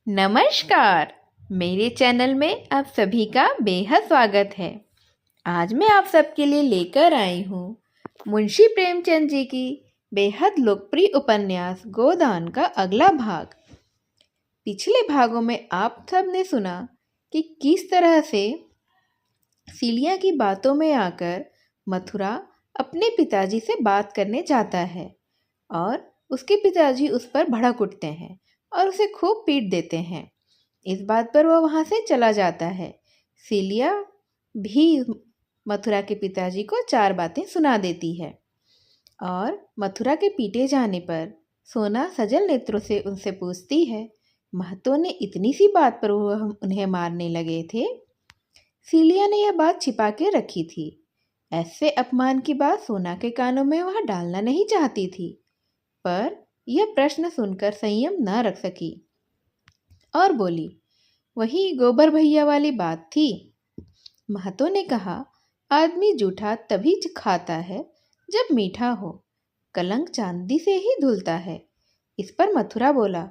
नमस्कार। मेरे चैनल में आप सभी का बेहद स्वागत है। आज मैं आप सबके लिए लेकर आई हूँ मुंशी प्रेमचंद जी की बेहद लोकप्रिय उपन्यास गोदान का अगला भाग। पिछले भागों में आप सब ने सुना कि किस तरह से सीलिया की बातों में आकर मथुरा अपने पिताजी से बात करने जाता है और उसके पिताजी उस पर भड़क उठते हैं और उसे खूब पीट देते हैं। इस बात पर वह वहाँ से चला जाता है। सीलिया भी मथुरा के पिताजी को 4 बातें सुना देती है और मथुरा के पीटे जाने पर सोना सजल नेत्रों से उनसे पूछती है, महतो ने इतनी सी बात पर वह उन्हें मारने लगे थे? सीलिया ने यह बात छिपा के रखी थी। ऐसे अपमान की बात सोना के कानों में वह डालना नहीं चाहती थी, पर यह प्रश्न सुनकर संयम न रख सकी और बोली, वही गोबर भैया वाली बात थी। महतो ने कहा, आदमी जूठा तभी खाता है जब मीठा हो, कलंक चांदी से ही धुलता है। इस पर मथुरा बोला,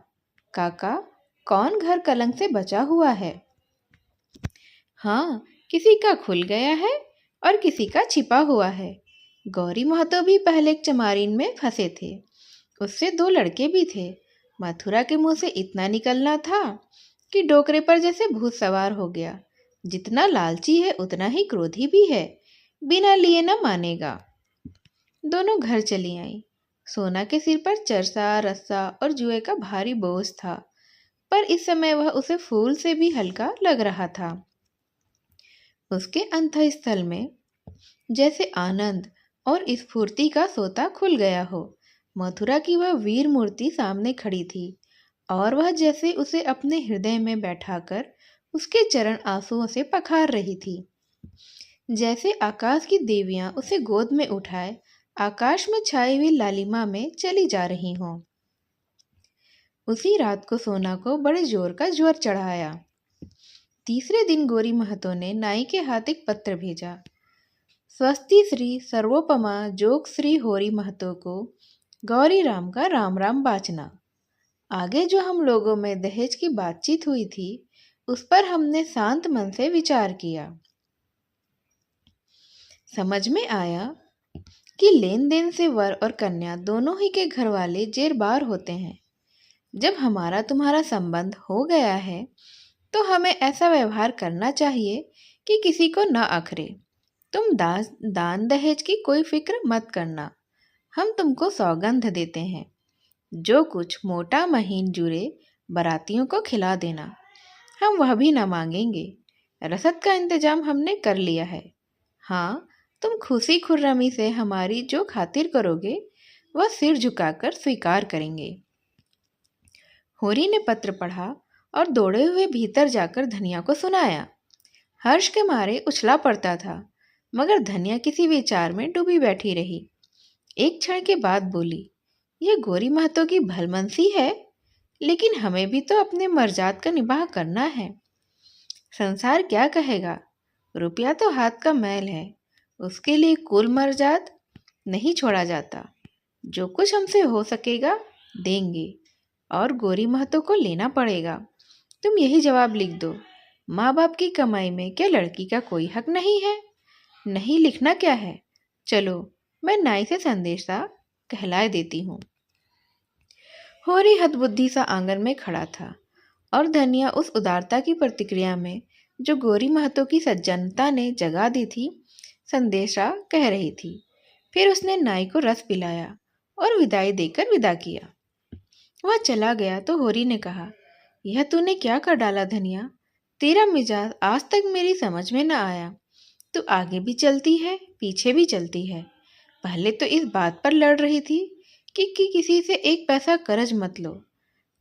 काका, कौन घर कलंक से बचा हुआ है? हाँ, किसी का खुल गया है और किसी का छिपा हुआ है। गौरी महतो भी पहले एक चमारिन में फंसे थे, उससे 2 लड़के भी थे। मथुरा के मुंह से इतना निकलना था कि डोकरे पर जैसे भूत सवार हो गया। जितना लालची है उतना ही क्रोधी भी है, बिना लिए न मानेगा। दोनों घर चली आईं। सोना के सिर पर चरसा, रस्सा और जुए का भारी बोझ था, पर इस समय वह उसे फूल से भी हल्का लग रहा था। उसके अंतःस्थल में जैसे आनंद और स्फूर्ति का सोता खुल गया हो। मथुरा की वह वीर मूर्ति सामने खड़ी थी और वह जैसे उसे अपने हृदय में बैठाकर उसके चरण आंसुओं से पखार रही थी। जैसे आकाश की देवियां उसे गोद में उठाए आकाश में छाई हुई लालिमा में चली जा रही हों। उसी रात को सोना को बड़े जोर का ज्वर चढ़ाया। तीसरे दिन गोरी महतो ने नाई के हाथ एक पत्र भेजा। स्वस्ति श्री सर्वोपमा जोग श्री होरी महतो को गौरी राम का राम राम बाचना। आगे जो हम लोगों में दहेज की बातचीत हुई थी, उस पर हमने शांत मन से विचार किया। समझ में आया कि लेन देन से वर और कन्या दोनों ही के घर वाले जेर बार होते हैं। जब हमारा तुम्हारा संबंध हो गया है तो हमें ऐसा व्यवहार करना चाहिए कि किसी को न अखरे। तुम दान दहेज की कोई फिक्र मत करना, हम तुमको सौगंध देते हैं। जो कुछ मोटा महीन जुरे बरातियों को खिला देना, हम वह भी न मांगेंगे। रसद का इंतजाम हमने कर लिया है। हाँ, तुम खुशी खुर्रमी से हमारी जो खातिर करोगे वह सिर झुकाकर स्वीकार करेंगे। होरी ने पत्र पढ़ा और दौड़े हुए भीतर जाकर धनिया को सुनाया। हर्ष के मारे उछला पड़ता था, मगर धनिया किसी विचार में डूबी बैठी रही। एक क्षण के बाद बोली, यह गोरी महतो की भलमनसी है, लेकिन हमें भी तो अपने मर्जाद का निबाह करना है। संसार क्या कहेगा? रुपया तो हाथ का मैल है, उसके लिए कुल मर्जाद नहीं छोड़ा जाता। जो कुछ हमसे हो सकेगा देंगे और गोरी महतो को लेना पड़ेगा। तुम यही जवाब लिख दो। माँ बाप की कमाई में क्या लड़की का कोई हक नहीं है? नहीं लिखना क्या है? चलो, मैं नाई से संदेशा कहलाए देती हूँ। होरी हतबुद्धि सा आंगन में खड़ा था और धनिया उस उदारता की प्रतिक्रिया में जो गोरी महतो की सज्जनता ने जगा दी थी, संदेशा कह रही थी। फिर उसने नाई को रस पिलाया और विदाई देकर विदा किया। वह चला गया तो होरी ने कहा, यह तूने क्या कर डाला धनिया? तेरा मिजाज आज तक मेरी समझ में न आया। तू आगे भी चलती है, पीछे भी चलती है। पहले तो इस बात पर लड़ रही थी कि किसी से एक पैसा कर्ज मत लो,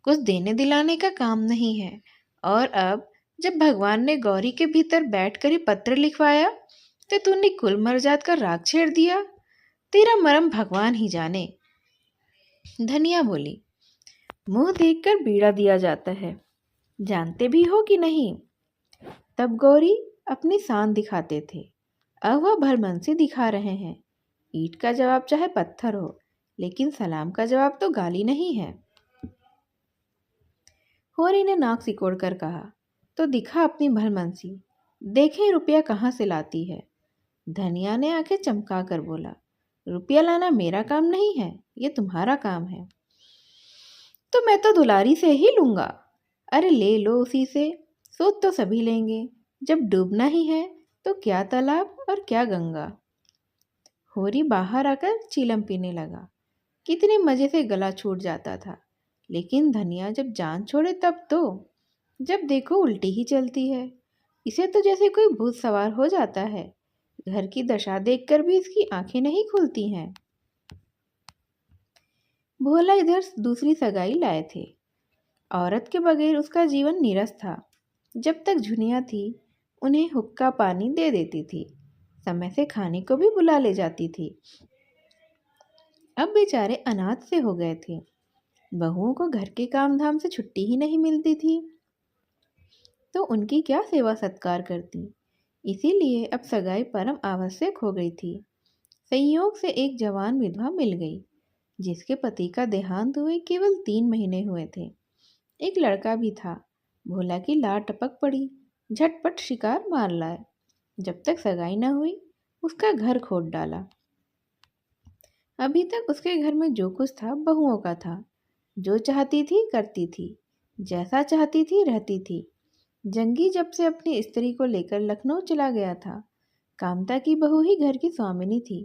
कुछ देने दिलाने का काम नहीं है। और अब जब भगवान ने गौरी के भीतर बैठकर ही पत्र लिखवाया तो तूने कुल मर्जाद का राग छेड़ दिया। तेरा मरम भगवान ही जाने। धनिया बोली, मुंह देखकर बीड़ा दिया जाता है, जानते भी हो कि नहीं? तब गौरी अपनी शान दिखाते थे, अब वह भरमंसी दिखा रहे हैं। ईंट का जवाब चाहे पत्थर हो, लेकिन सलाम का जवाब तो गाली नहीं है। होरी ने नाक सिकोड़ कर कहा, तो दिखा अपनी भलमनसी, देखे रुपया कहाँ से लाती है। धनिया ने आंखें चमका कर बोला, रुपया लाना मेरा काम नहीं है, ये तुम्हारा काम है। तो मैं तो दुलारी से ही लूंगा। अरे ले लो उसी से, सूद तो सभी लेंगे, जब डूबना ही है तो क्या तालाब और क्या गंगा। होरी बाहर आकर चीलम पीने लगा। कितने मजे से गला छूट जाता था, लेकिन धनिया जब जान छोड़े तब तो, जब देखो उल्टी ही चलती है। इसे तो जैसे कोई भूत सवार हो जाता है। घर की दशा देखकर भी इसकी आंखें नहीं खुलती हैं। भोला इधर दूसरी सगाई लाए थे। औरत के बगैर उसका जीवन नीरस था। जब तक झुनिया थी, उन्हें हुक्का पानी दे देती थी, समय से खाने को भी बुला ले जाती थी। अब बेचारे अनाथ से हो गए थे। बहुओं को घर के काम धाम से छुट्टी ही नहीं मिलती थी, तो उनकी क्या सेवा सत्कार करती। इसीलिए अब सगाई परम आवश्यक हो गई थी। संयोग से एक जवान विधवा मिल गई, जिसके पति का देहांत हुए केवल 3 महीने हुए थे। एक लड़का भी था। भोला की लार टपक पड़ी, झटपट शिकार मार लाए। जब तक सगाई न हुई, उसका घर खोद डाला। अभी तक उसके घर में जो कुछ था बहुओं का था। जो चाहती थी करती थी, जैसा चाहती थी रहती थी। जंगी जब से अपनी स्त्री को लेकर लखनऊ चला गया था, कामता की बहू ही घर की स्वामिनी थी।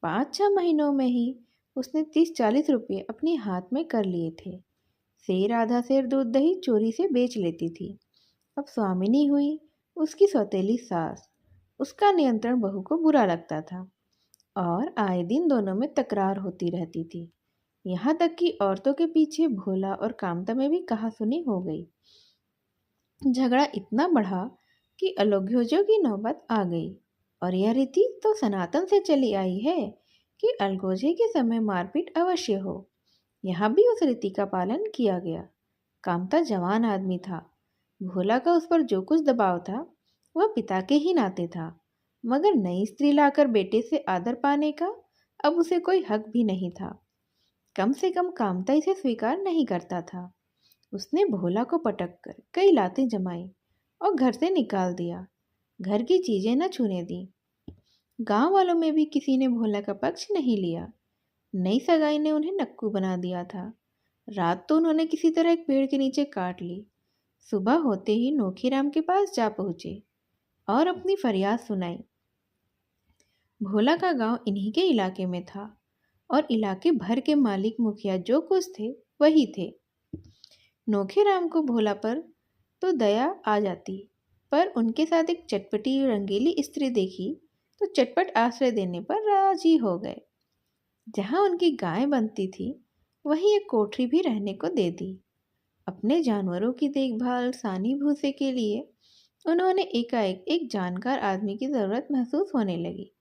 5-6 महीनों में ही उसने 30-40 रुपये अपने हाथ में कर लिए थे। शेर आधा शेर दूध दही चोरी से बेच लेती थी। अब स्वामिनी हुई उसकी सौतेली सास। उसका नियंत्रण बहू को बुरा लगता था और आए दिन दोनों में तकरार होती रहती थी। यहाँ तक कि औरतों के पीछे भोला और कामता में भी कहासुनी हो गई। झगड़ा इतना बढ़ा कि अलौघ्योजों की नौबत आ गई। और यह रीति तो सनातन से चली आई है कि अलगोजे के समय मारपीट अवश्य हो। यहाँ भी उस रीति का पालन किया गया। कामता जवान आदमी था। भोला का उस पर जो कुछ दबाव था वह पिता के ही नाते था, मगर नई स्त्री लाकर बेटे से आदर पाने का अब उसे कोई हक भी नहीं था। कम से कम कामता इसे स्वीकार नहीं करता था। उसने भोला को पटक कर कई लातें जमाई और घर से निकाल दिया। घर की चीजें न छूने दी। गांव वालों में भी किसी ने भोला का पक्ष नहीं लिया। नई सगाई ने उन्हें नक्कू बना दिया था। रात तो उन्होंने किसी तरह एक पेड़ के नीचे काट ली। सुबह होते ही नोखीराम के पास जा पहुंचे और अपनी फरियाद सुनाई। भोला का गांव इन्हीं के इलाके में था और इलाके भर के मालिक मुखिया जो कुछ थे वही थे। नोखीराम को भोला पर तो दया आ जाती, पर उनके साथ एक चटपटी रंगीली स्त्री देखी तो चटपट आश्रय देने पर राजी हो गए। जहाँ उनकी गाय बनती थी वहीं एक कोठरी भी रहने को दे दी। अपने जानवरों की देखभाल सानी भूसे के लिए उन्होंने एकाएक एक जानकार आदमी की ज़रूरत महसूस होने लगी।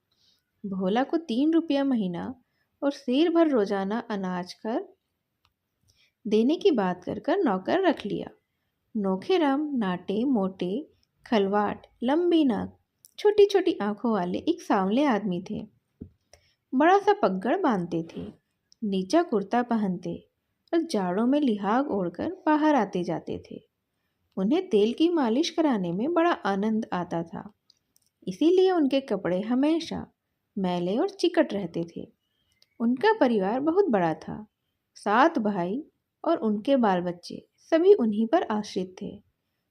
भोला को 3 रुपया महीना और शेर भर रोजाना अनाज कर देने की बात कर कर नौकर रख लिया। नोखेराम नाटे मोटे, खलवाट, लंबी नाक, छोटी छोटी आंखों वाले एक सांवले आदमी थे। बड़ा सा पगड़ बांधते थे, नीचा कुर्ता पहनते और जाड़ों में लिहाग ओढ़कर बाहर आते जाते थे। उन्हें तेल की मालिश कराने में बड़ा आनंद आता था, इसीलिए उनके कपड़े हमेशा मैले और चिकट रहते थे। उनका परिवार बहुत बड़ा था। 7 भाई और उनके बाल बच्चे सभी उन्हीं पर आश्रित थे।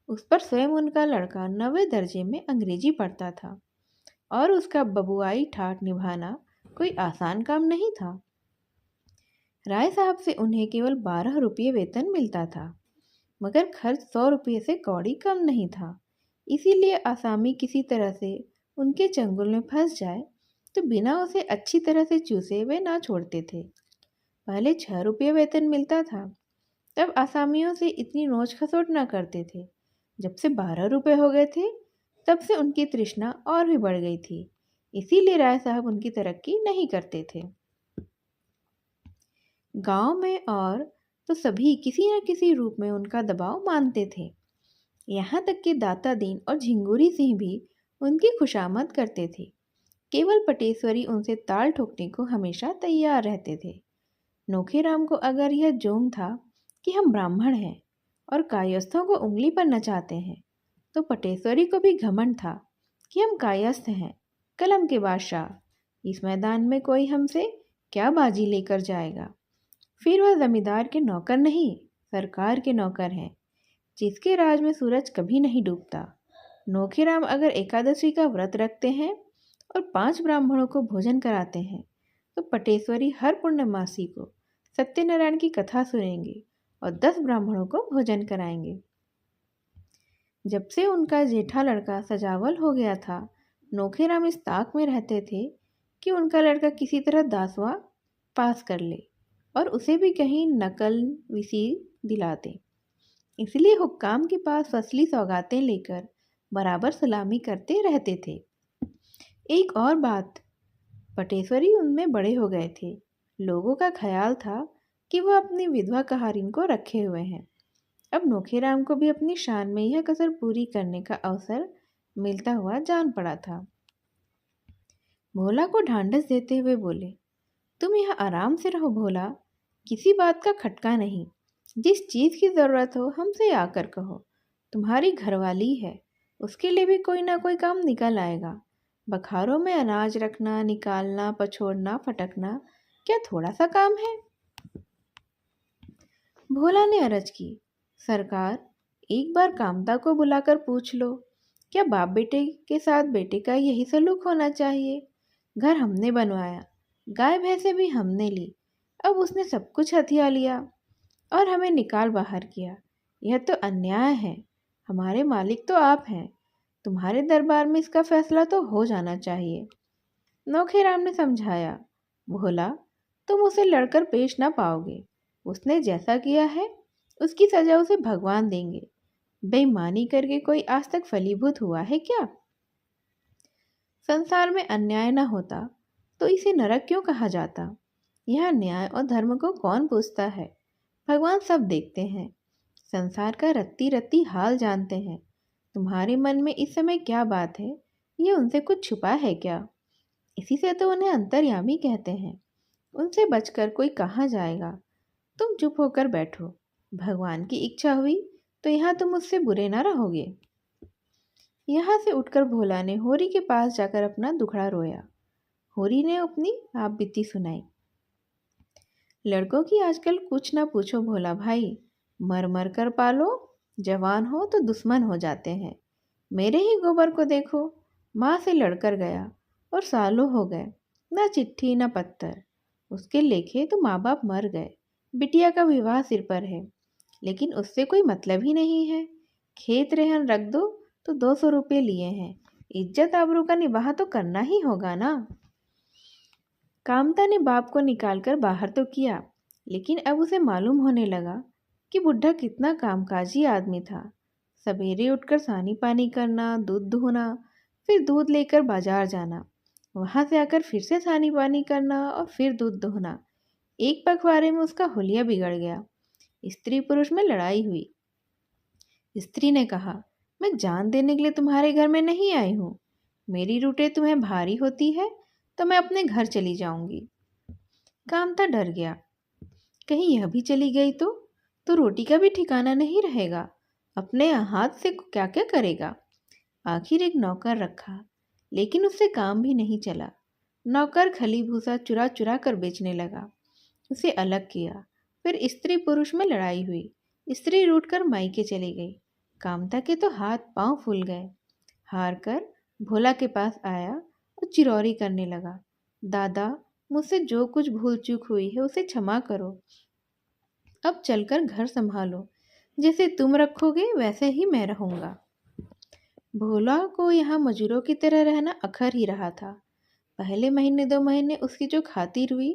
उस पर स्वयं उनका लड़का 9वें दर्जे में अंग्रेजी पढ़ता था और उसका बबुआई ठाट निभाना कोई आसान काम नहीं था। राय साहब से उन्हें केवल 12 रुपये वेतन मिलता था, मगर खर्च 100 रुपये से कौड़ी कम नहीं था। इसीलिए आसामी किसी तरह से उनके चंगुल में फंस जाए तो बिना उसे अच्छी तरह से चूसे वे ना छोड़ते थे। पहले 6 रुपये वेतन मिलता था, तब आसामियों से इतनी नोच खसोट ना करते थे। जब से 12 रुपये हो गए थे, तब से उनकी तृष्णा और भी बढ़ गई थी। इसीलिए राय साहब उनकी तरक्की नहीं करते थे। गांव में और तो सभी किसी न किसी रूप में उनका दबाव मानते थे। यहाँ तक कि दाता दीन और झिंगुरी सिंह भी उनकी खुशामद करते थे। केवल पटेश्वरी उनसे ताल ठोकने को हमेशा तैयार रहते थे। नोखेराम को अगर यह जोम था कि हम ब्राह्मण हैं और कायस्थों को उंगली पर नचाते हैं। तो पटेश्वरी को भी घमंड था कि हम कायस्थ हैं, कलम के बादशाह। इस मैदान में कोई हमसे क्या बाजी लेकर जाएगा। फिर वह जमींदार के नौकर नहीं, सरकार के नौकर हैं, जिसके राज में सूरज कभी नहीं डूबता। नोखीराम अगर एकादशी का व्रत रखते हैं और 5 ब्राह्मणों को भोजन कराते हैं, तो पटेश्वरी हर पूर्णमासी को सत्यनारायण की कथा सुनेंगे और 10 ब्राह्मणों को भोजन कराएंगे। जब से उनका जेठा लड़का सजावल हो गया था, नोखीराम इस ताक में रहते थे कि उनका लड़का किसी तरह दासवा पास कर ले और उसे भी कहीं नकल विसी दिला दे। इसलिए हुक्काम के पास फसली सौगातें लेकर बराबर सलामी करते रहते थे। एक और बात, पटेश्वरी उनमें बड़े हो गए थे। लोगों का ख्याल था कि वह अपनी विधवा कहारिन को रखे हुए हैं। अब नोखीराम को भी अपनी शान में यह कसर पूरी करने का अवसर मिलता हुआ जान पड़ा था। भोला को ढांढस देते हुए बोले, तुम यहाँ आराम से रहो भोला, किसी बात का खटका नहीं। जिस चीज़ की ज़रूरत हो हमसे आकर कहो। तुम्हारी घरवाली है, उसके लिए भी कोई ना कोई काम निकल आएगा। बखारों में अनाज रखना, निकालना, पछोड़ना, फटकना क्या थोड़ा सा काम है। भोला ने अर्ज की, सरकार, एक बार कामता को बुलाकर पूछ लो, क्या बाप बेटे के साथ बेटे का यही सलूक होना चाहिए। घर हमने बनवाया, गाय भैंसे भी हमने ली, अब उसने सब कुछ हथिया लिया और हमें निकाल बाहर किया। यह तो अन्याय है। हमारे मालिक तो आप हैं, तुम्हारे दरबार में इसका फैसला तो हो जाना चाहिए। नौखेराम ने समझाया, भोला, तुम उसे लड़कर पेश ना पाओगे। उसने जैसा किया है उसकी सजा उसे भगवान देंगे। बेईमानी करके कोई आज तक फलीभूत हुआ है क्या। संसार में अन्याय न होता तो इसे नरक क्यों कहा जाता। यह न्याय और धर्म को कौन पूछता है। भगवान सब देखते हैं, संसार का रत्ती रत्ती हाल जानते हैं। तुम्हारे मन में इस समय क्या बात है, ये उनसे कुछ छुपा है क्या। इसी से तो उन्हें अंतर्यामी कहते हैं। उनसे बचकर कोई कहाँ जाएगा। तुम चुप होकर बैठो। भगवान की इच्छा हुई तो यहाँ तुम उससे बुरे ना रहोगे। यहाँ से उठकर भोला ने होरी के पास जाकर अपना दुखड़ा रोया। होरी ने अपनी आप बीती सुनाई। लड़कों की आजकल कुछ ना पूछो भोला भाई, मर मर कर पालो, जवान हो तो दुश्मन हो जाते हैं। मेरे ही गोबर को देखो, माँ से लड़कर गया और सालों हो गए, ना चिट्ठी ना पत्तर। उसके लेखे तो माँ बाप मर गए, बिटिया का विवाह सिर पर है, लेकिन उससे कोई मतलब ही नहीं है। खेत रेहन रख दो तो 200 रुपये लिए हैं, इज्जत आबरू का निवाह तो करना ही होगा ना। कामता ने बाप को निकालकर बाहर तो किया, लेकिन अब उसे मालूम होने लगा कि बुढ़ा कितना कामकाजी आदमी था। सवेरे उठकर सानी पानी करना, दूध दुहना, फिर दूध लेकर बाजार जाना, वहां से आकर फिर से सानी पानी करना और फिर दूध दुहना। एक पखवाड़े में उसका हुलिया बिगड़ गया। स्त्री पुरुष में लड़ाई हुई। स्त्री ने कहा, मैं जान देने के लिए तुम्हारे घर में नहीं आई हूँ। मेरी रूटें तुम्हें भारी होती है तो मैं अपने घर चली जाऊंगी। कामता डर गया, कहीं यह भी चली गई तो रोटी का भी ठिकाना नहीं रहेगा। अपने हाथ से क्या क्या करेगा। आखिर एक नौकर रखा, लेकिन उससे काम भी नहीं चला। नौकर खली भूसा चुरा चुरा कर बेचने लगा। उसे अलग किया। फिर स्त्री पुरुष में लड़ाई हुई। स्त्री रूठकर मायके चली गई। कामता के तो हाथ पांव फूल गए। हार कर भोला के पास आया और चिरौरी करने लगा, दादा, मुझसे जो कुछ भूल चूक हुई है उसे क्षमा करो। अब चलकर घर संभालो, जैसे तुम रखोगे वैसे ही मैं रहूंगा। भोला को यहाँ मजूरों की तरह रहना अखर ही रहा था। पहले महीने 2 महीने उसकी जो खातिर हुई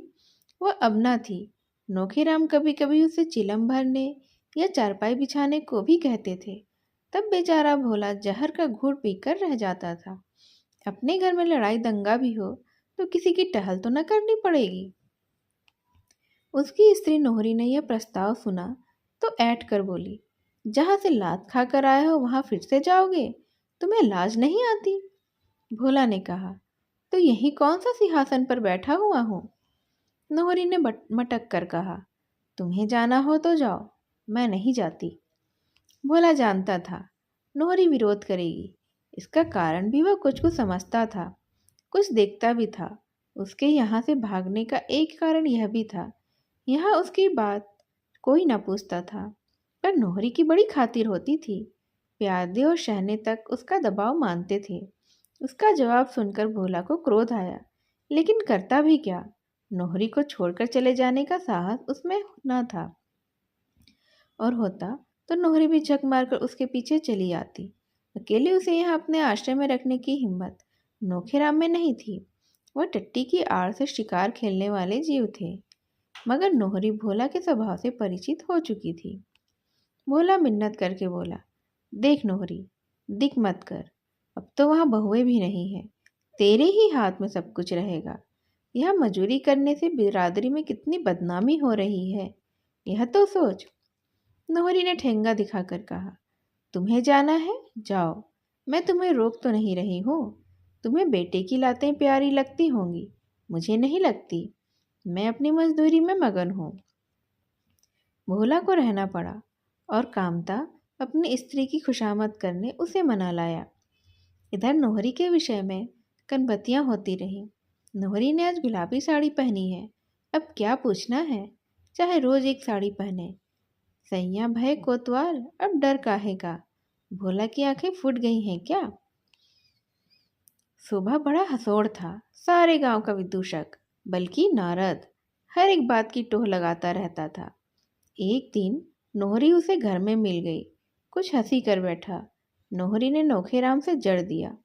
वह अब ना थी। नोखीराम कभी कभी उसे चिलम भरने या चारपाई बिछाने को भी कहते थे। तब बेचारा भोला जहर का घूंट पीकर रह जाता था। अपने घर में लड़ाई दंगा भी हो तो किसी की टहल तो न करनी पड़ेगी। उसकी स्त्री नोहरी ने यह प्रस्ताव सुना तो ऐंठ कर बोली, जहाँ से लात खाकर आए हो वहाँ फिर से जाओगे, तुम्हें लाज नहीं आती। भोला ने कहा, तो यही कौन सा सिंहासन पर बैठा हुआ हूँ। नोहरी ने मटक कर कहा, तुम्हें जाना हो तो जाओ, मैं नहीं जाती। भोला जानता था नोहरी विरोध करेगी। इसका कारण भी वह कुछ कुछ समझता था, कुछ देखता भी था। उसके यहाँ से भागने का एक कारण यह भी था, यहाँ उसकी बात कोई न पूछता था। पर नोहरी की बड़ी खातिर होती थी। प्यादे और शहने तक उसका दबाव मानते थे। उसका जवाब सुनकर भोला को क्रोध आया, लेकिन करता भी क्या। नोहरी को छोड़कर चले जाने का साहस उसमें न था, और होता तो नोहरी भी झक मारकर उसके पीछे चली आती। अकेले उसे यहाँ अपने आश्रय में रखने की हिम्मत नोखेराम में नहीं थी। वह टट्टी की आड़ से शिकार खेलने वाले जीव थे, मगर नोहरी भोला के स्वभाव से परिचित हो चुकी थी। भोला मिन्नत करके बोला, देख नोहरी, दिक मत कर। अब तो वहाँ बहुएं भी नहीं है, तेरे ही हाथ में सब कुछ रहेगा। यह मजूरी करने से बिरादरी में कितनी बदनामी हो रही है, यह तो सोच। नोहरी ने ठेंगा दिखाकर कहा, तुम्हें जाना है जाओ, मैं तुम्हें रोक तो नहीं रही हूँ। तुम्हें बेटे की लातें प्यारी लगती होंगी, मुझे नहीं लगती। मैं अपनी मजदूरी में मगन हूँ। भोला को रहना पड़ा, और कामता अपनी स्त्री की खुशामद करने उसे मना लाया। इधर नोहरी के विषय में कनबत्तियाँ होती रहीं। नोहरी ने आज गुलाबी साड़ी पहनी है, अब क्या पूछना है, चाहे रोज एक साड़ी पहने। सैया भय कोतवाल, अब डर काहे का। भोला की आंखें फूट गई हैं क्या। सुबह बड़ा हंसोड़ था, सारे गांव का विदूषक, बल्कि नारद हर एक बात की टोह लगाता रहता था। एक दिन नोहरी उसे घर में मिल गई, कुछ हंसी कर बैठा। नोहरी ने नोखेराम से जड़ दिया।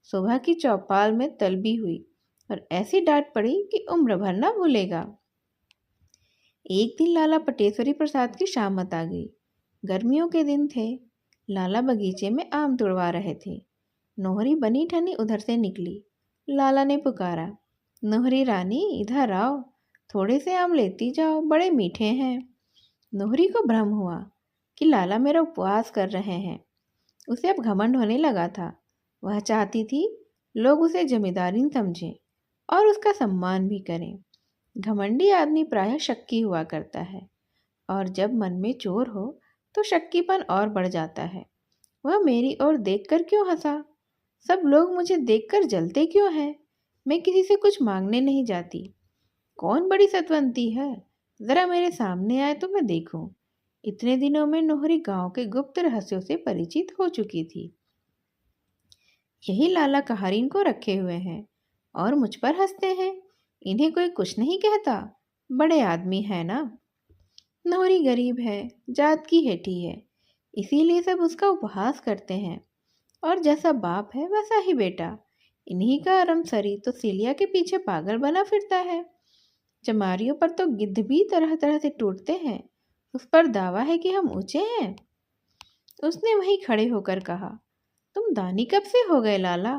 सुबह की चौपाल में तलबी हुई, और ऐसी डांट पड़ी कि उम्र भर ना भूलेगा। एक दिन लाला पटेश्वरी प्रसाद की शामत आ गई। गर्मियों के दिन थे। लाला बगीचे में आम तुड़वा रहे थे। नोहरी बनी ठनी उधर से निकली। लाला ने पुकारा, नोहरी रानी इधर आओ, थोड़े से आम लेती जाओ, बड़े मीठे हैं। नोहरी को भ्रम हुआ कि लाला मेरा उपवास कर रहे हैं। उसे अब घमंड होने लगा था। वह चाहती थी लोग उसे जमींदारी समझें और उसका सम्मान भी करें। घमंडी आदमी प्रायः शक्की हुआ करता है, और जब मन में चोर हो तो शक्कीपन और बढ़ जाता है। वह मेरी ओर देखकर क्यों हंसा? सब लोग मुझे देखकर जलते क्यों हैं? मैं किसी से कुछ मांगने नहीं जाती। कौन बड़ी सतवंती है, जरा मेरे सामने आए तो मैं देखूं। इतने दिनों में नोहरी गांव के गुप्त रहस्यों से परिचित हो चुकी थी। यही लाला कहारीन को रखे हुए हैं और मुझ पर हंसते हैं। इन्हें कोई कुछ नहीं कहता, बड़े आदमी है ना। नोहरी गरीब है, जात की हेठी है, इसीलिए सब उसका उपहास करते हैं, और जैसा बाप है वैसा ही बेटा। इन्हीं का अरमसरी तो सिलिया के पीछे पागल बना फिरता है। चमारियों पर तो गिद्ध भी तरह तरह से टूटते हैं। उस पर दावा है कि हम ऊंचे हैं। उसने वहीं खड़े होकर कहा, तुम दानी कब से हो गए लाला?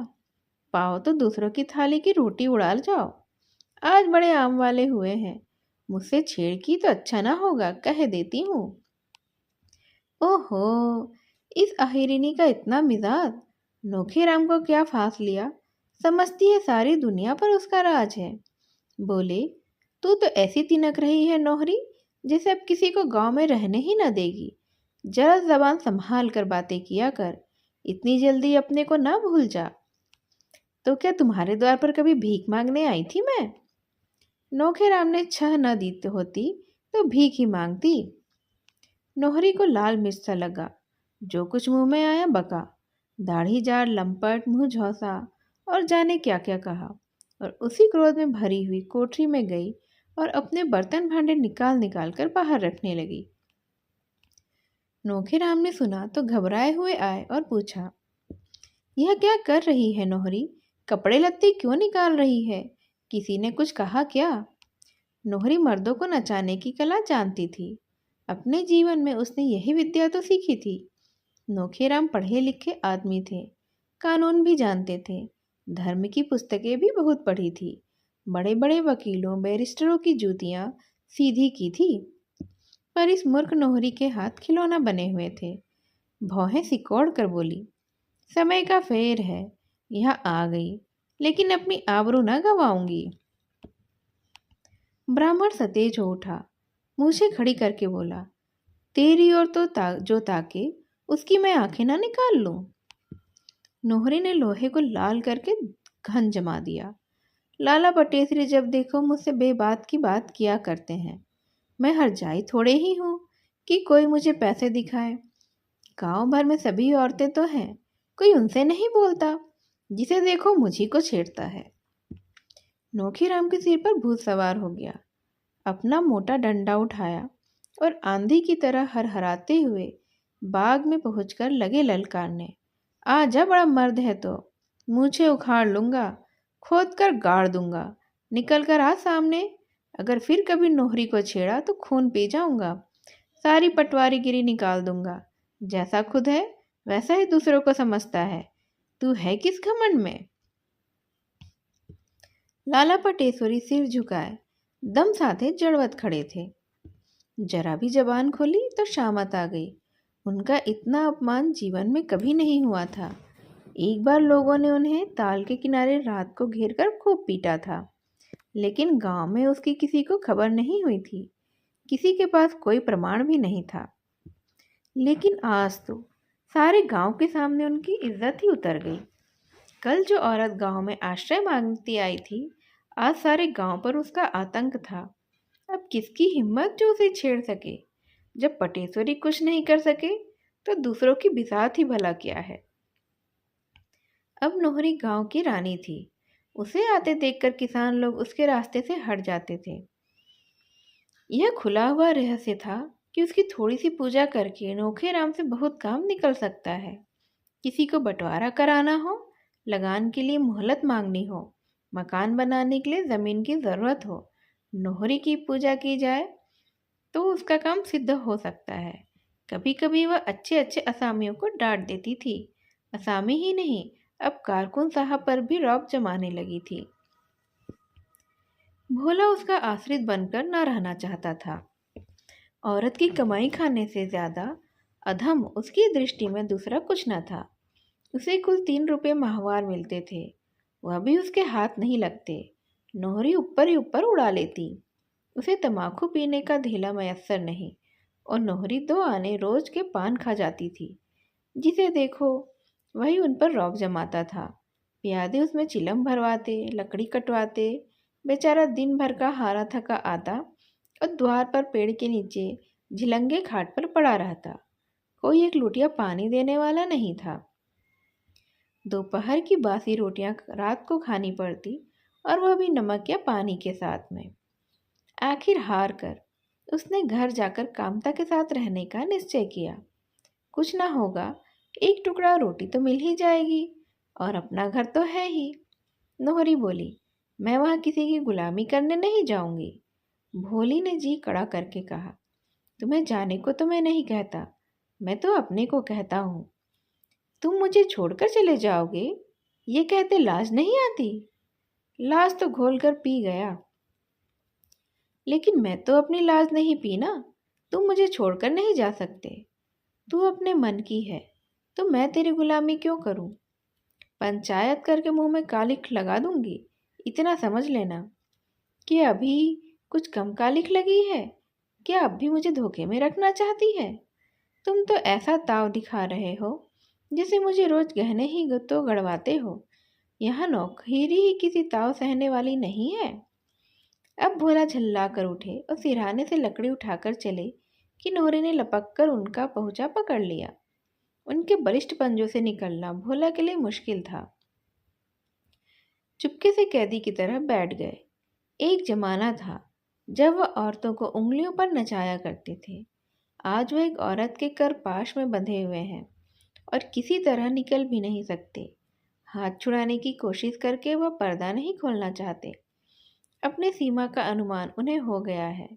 पाओ तो दूसरों की थाली की रोटी उड़ा जाओ। आज बड़े आम वाले हुए हैं, मुझसे छेड़ की तो अच्छा ना होगा, कह देती हूँ। ओहो, इस अहिरिनी का इतना मिजाज। नोखेराम को क्या फांस लिया, समझती है सारी दुनिया पर उसका राज है। बोले, तू तो ऐसी तिनक रही है नोहरी, जैसे अब किसी को गांव में रहने ही न देगी। जरा जबान संभाल कर बातें किया कर, इतनी जल्दी अपने को ना भूल जा। तो क्या तुम्हारे द्वार पर कभी भीख मांगने आई थी मैं? नोखेराम ने छह न दी होती तो भीख ही मांगती। नोहरी को लाल मिर्च सा लगा। जो कुछ मुंह में आया बका। दाढ़ी जाड़, लंपट, मुंह झौसा और जाने क्या क्या कहा, और उसी क्रोध में भरी हुई कोठरी में गई और अपने बर्तन भांडे निकाल निकाल कर बाहर रखने लगी। नोखेराम ने सुना तो घबराए हुए आए और पूछा, यह क्या कर रही है नोहरी? कपड़े लत्ते क्यों निकाल रही है? किसी ने कुछ कहा क्या? नोहरी मर्दों को नचाने की कला जानती थी। अपने जीवन में उसने यही विद्या तो सीखी थी। नोखेराम पढ़े लिखे आदमी थे, कानून भी जानते थे, धर्म की पुस्तकें भी बहुत पढ़ी थी। बड़े बड़े वकीलों बैरिस्टरों की जूतियां सीधी की थी। पर इस मूर्ख नोहरी के हाथ खिलौना बने हुए थे। भौहें सिकोड़ कर बोली, समय का फेर है, यहाँ आ गई, लेकिन अपनी आबरू न गवाऊंगी। ब्राह्मण सतेज हो उठा, मूछें खड़ी करके बोला, तेरी ओर तो जो ताके उसकी मैं आंखें ना निकाल लूं? नोहरी ने लोहे को लाल करके घन जमा दिया। लाला पटेसरी जब देखो मुझसे बेबात की बात किया करते हैं। मैं हरजाई थोड़े ही हूँ कि कोई मुझे पैसे दिखाए। गांव भर में सभी औरतें तो हैं, कोई उनसे नहीं बोलता। जिसे देखो मुझी को छेड़ता है। नोखीराम के सिर पर भूत सवार हो गया। अपना मोटा डंडा उठाया और आंधी की तरह हरहराते हुए बाग में पहुंचकर लगे ललकारने। आजा बड़ा मर्द है तो मूछें उखाड़ लूंगा, खोद कर गाड़ दूंगा। निकल कर आ सामने। अगर फिर कभी नोहरी को छेड़ा तो खून पी जाऊंगा। सारी पटवारी गिरी निकाल दूंगा। जैसा खुद है वैसा ही दूसरों को समझता है। तू है किस घमंड में? लाला पटेश्वरी सिर झुकाए दम साधे जड़वत खड़े थे। जरा भी जबान खोली तो शामत आ गई। उनका इतना अपमान जीवन में कभी नहीं हुआ था। एक बार लोगों ने उन्हें ताल के किनारे रात को घेर कर खूब पीटा था, लेकिन गांव में उसकी किसी को खबर नहीं हुई थी। किसी के पास कोई प्रमाण भी नहीं था। लेकिन आज तो सारे गांव के सामने उनकी इज्जत ही उतर गई। कल जो औरत गांव में आश्रय मांगती आई थी, आज सारे गांव पर उसका आतंक था। अब किसकी हिम्मत जो उसे छेड़ सके? जब पटेश्वरी कुछ नहीं कर सके तो दूसरों की बिसात ही भला क्या है। अब नोहरी गांव की रानी थी। उसे आते देखकर किसान लोग उसके रास्ते से हट जाते थे। यह खुला हुआ रहस्य था कि उसकी थोड़ी सी पूजा करके नोखेराम से बहुत काम निकल सकता है। किसी को बंटवारा कराना हो, लगान के लिए मोहलत मांगनी हो, मकान बनाने के लिए जमीन की जरूरत हो, नोहरी की पूजा की जाए तो उसका काम सिद्ध हो सकता है। कभी कभी वह अच्छे अच्छे असामियों को डांट देती थी। असामी ही नहीं, अब कारकुन साहब पर भी रौब जमाने लगी थी। भोला उसका आश्रित बनकर न रहना चाहता था। औरत की कमाई खाने से ज्यादा अधम उसकी दृष्टि में दूसरा कुछ न था। उसे कुल 3 रुपये माहवार मिलते थे, वह भी उसके हाथ नहीं लगते। नोहरी ऊपर ही ऊपर उड़ा लेती। उसे तमाकू पीने का धेला मयस्सर नहीं, और नोहरी 2 आने रोज के पान खा जाती थी। जिसे देखो वही उन पर रौब जमाता था। प्यादे उसमें चिलम भरवाते, लकड़ी कटवाते। बेचारा दिन भर का हारा थका आता और द्वार पर पेड़ के नीचे झिलंगे खाट पर पड़ा रहता। कोई एक लुटिया पानी देने वाला नहीं था। दोपहर की बासी रोटियां रात को खानी पड़ती, और वह भी नमक या पानी के साथ में। आखिर हार कर उसने घर जाकर कामता के साथ रहने का निश्चय किया। कुछ ना होगा, एक टुकड़ा रोटी तो मिल ही जाएगी, और अपना घर तो है ही। नोहरी बोली, मैं वहां किसी की गुलामी करने नहीं जाऊंगी। भोली ने जी कड़ा करके कहा, तुम्हें जाने को तो मैं नहीं कहता, मैं तो अपने को कहता हूँ। तुम मुझे छोड़कर चले जाओगे, ये कहते लाज नहीं आती? लाज तो घोल कर पी गया, लेकिन मैं तो अपनी लाज नहीं पी ना। तुम मुझे छोड़कर नहीं जा सकते। तू अपने मन की है तो मैं तेरी गुलामी क्यों करूं? पंचायत करके मुंह में कालिख लगा दूंगी, इतना समझ लेना। कि अभी कुछ कम कालिख लगी है? क्या अब भी मुझे धोखे में रखना चाहती है? तुम तो ऐसा ताव दिखा रहे हो जैसे मुझे रोज गहने ही तो गड़वाते हो। यहाँ नौकरी ही किसी ताव सहने वाली नहीं है। अब भोला झल्ला कर उठे और सिरहाने से लकड़ी उठाकर चले कि नोहरी ने लपक कर उनका पहुंचा पकड़ लिया। उनके बलिष्ठ पंजों से निकलना भोला के लिए मुश्किल था। चुपके से कैदी की तरह बैठ गए। एक जमाना था जब वह औरतों को उंगलियों पर नचाया करते थे। आज वह एक औरत के करपाश में बंधे हुए हैं और किसी तरह निकल भी नहीं सकते। हाथ छुड़ाने की कोशिश करके वह पर्दा नहीं खोलना चाहते। अपने सीमा का अनुमान उन्हें हो गया है,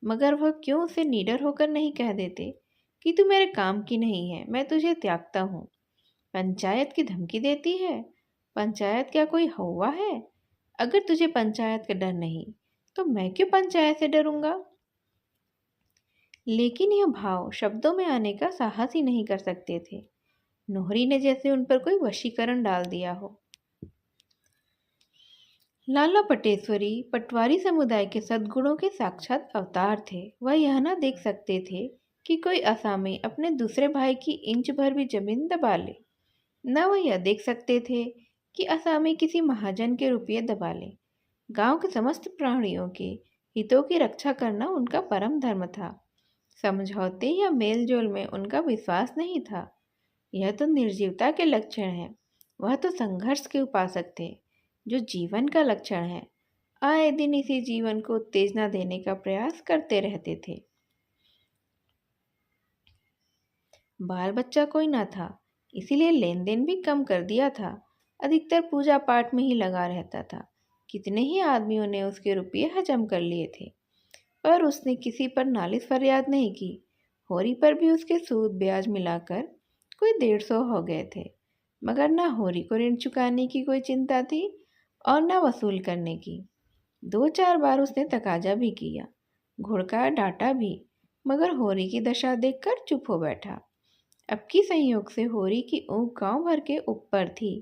मगर वह क्यों उसे निडर होकर नहीं कह देते कि तू मेरे काम की नहीं है, मैं तुझे त्यागता हूँ। पंचायत की धमकी देती है। पंचायत क्या कोई हौवा है? अगर तुझे पंचायत का डर नहीं तो मैं क्यों पंचायत से डरूंगा? लेकिन यह भाव शब्दों में आने का साहस ही नहीं कर सकते थे। नोहरी ने जैसे उन पर कोई वशीकरण डाल दिया हो। लाला पटेश्वरी पटवारी समुदाय के सद्गुणों के साक्षात अवतार थे। वह यह न देख सकते थे कि कोई असामी अपने दूसरे भाई की इंच भर भी जमीन दबा ले। न वह यह देख सकते थे कि असामी किसी महाजन के रुपये दबा ले। गांव के समस्त प्राणियों के हितों की रक्षा करना उनका परम धर्म था। समझौते या मेलजोल में उनका विश्वास नहीं था। यह तो निर्जीवता के लक्षण है। वह तो संघर्ष के उपासक थे, जो जीवन का लक्षण है। आए दिन इसी जीवन को उत्तेजना देने का प्रयास करते रहते थे। बाल बच्चा कोई ना था, इसीलिए लेन देन भी कम कर दिया था। अधिकतर पूजा पाठ में ही लगा रहता था। कितने ही आदमियों ने उसके रुपये हजम कर लिए थे, पर उसने किसी पर नालिश फरियाद नहीं की। होरी पर भी उसके सूद ब्याज मिलाकर कोई 150 हो गए थे, मगर ना होरी को ऋण चुकाने की कोई चिंता थी और ना वसूल करने की। 2-4 बार उसने तकाजा भी किया, घुड़का डांटा भी, मगर होरी की दशा देखकर चुप हो बैठा। अब की संयोग से होरी की ऊँख गांव भर के ऊपर थी।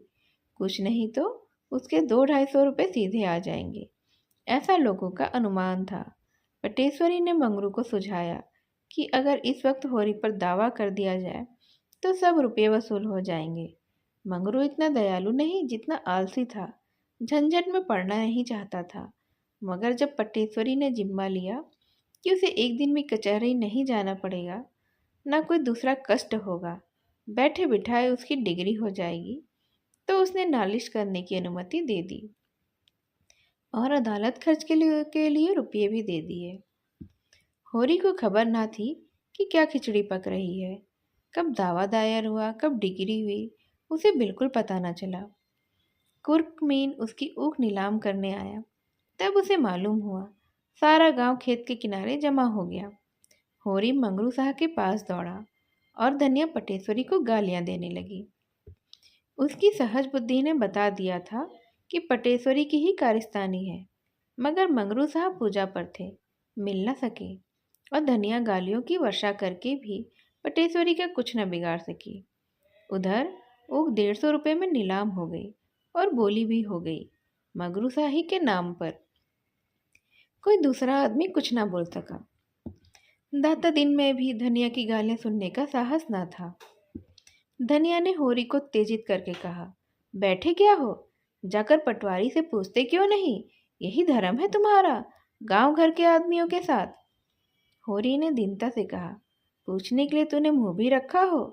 कुछ नहीं तो उसके 200-250 रुपये सीधे आ जाएंगे, ऐसा लोगों का अनुमान था। पटेश्वरी ने मंगरू को सुझाया कि अगर इस वक्त होरी पर दावा कर दिया जाए तो सब रुपये वसूल हो जाएंगे। मंगरू इतना दयालु नहीं जितना आलसी था। झंझट में पड़ना नहीं चाहता था, मगर जब पटेश्वरी ने जिम्मा लिया कि उसे एक दिन भी कचहरी नहीं जाना पड़ेगा, ना कोई दूसरा कष्ट होगा, बैठे बिठाए उसकी डिग्री हो जाएगी, तो उसने नालिश करने की अनुमति दे दी और अदालत खर्च के लिए रुपये भी दे दिए। होरी को खबर ना थी कि क्या खिचड़ी पक रही है। कब दावा दायर हुआ, कब डिग्री हुई, उसे बिल्कुल पता न चला। कुर्कमीन उसकी ऊख नीलाम करने आया, तब उसे मालूम हुआ सारा गांव खेत के किनारे जमा हो गया। होरी मंगरू शाह के पास दौड़ा और धनिया पटेश्वरी को गालियां देने लगी। उसकी सहज बुद्धि ने बता दिया था कि पटेश्वरी की ही कारस्तानी है, मगर मंगरू साहब पूजा पर थे, मिल न सके, और धनिया गालियों की वर्षा करके भी पटेश्वरी का कुछ न बिगाड़ सकी। उधर ऊख 150 रुपये में नीलाम हो गई और बोली भी हो गई मंगरू शाही के नाम पर। कोई दूसरा आदमी कुछ ना बोल सका। दाता दिन में भी धनिया की गालियां सुनने का साहस ना था। धनिया ने होरी को तेजित करके कहा, बैठे क्या हो, जाकर पटवारी से पूछते क्यों नहीं? यही धर्म है तुम्हारा, गांव घर के आदमियों के साथ। होरी ने दीनता से कहा, पूछने के लिए तूने मुंह भी रखा हो?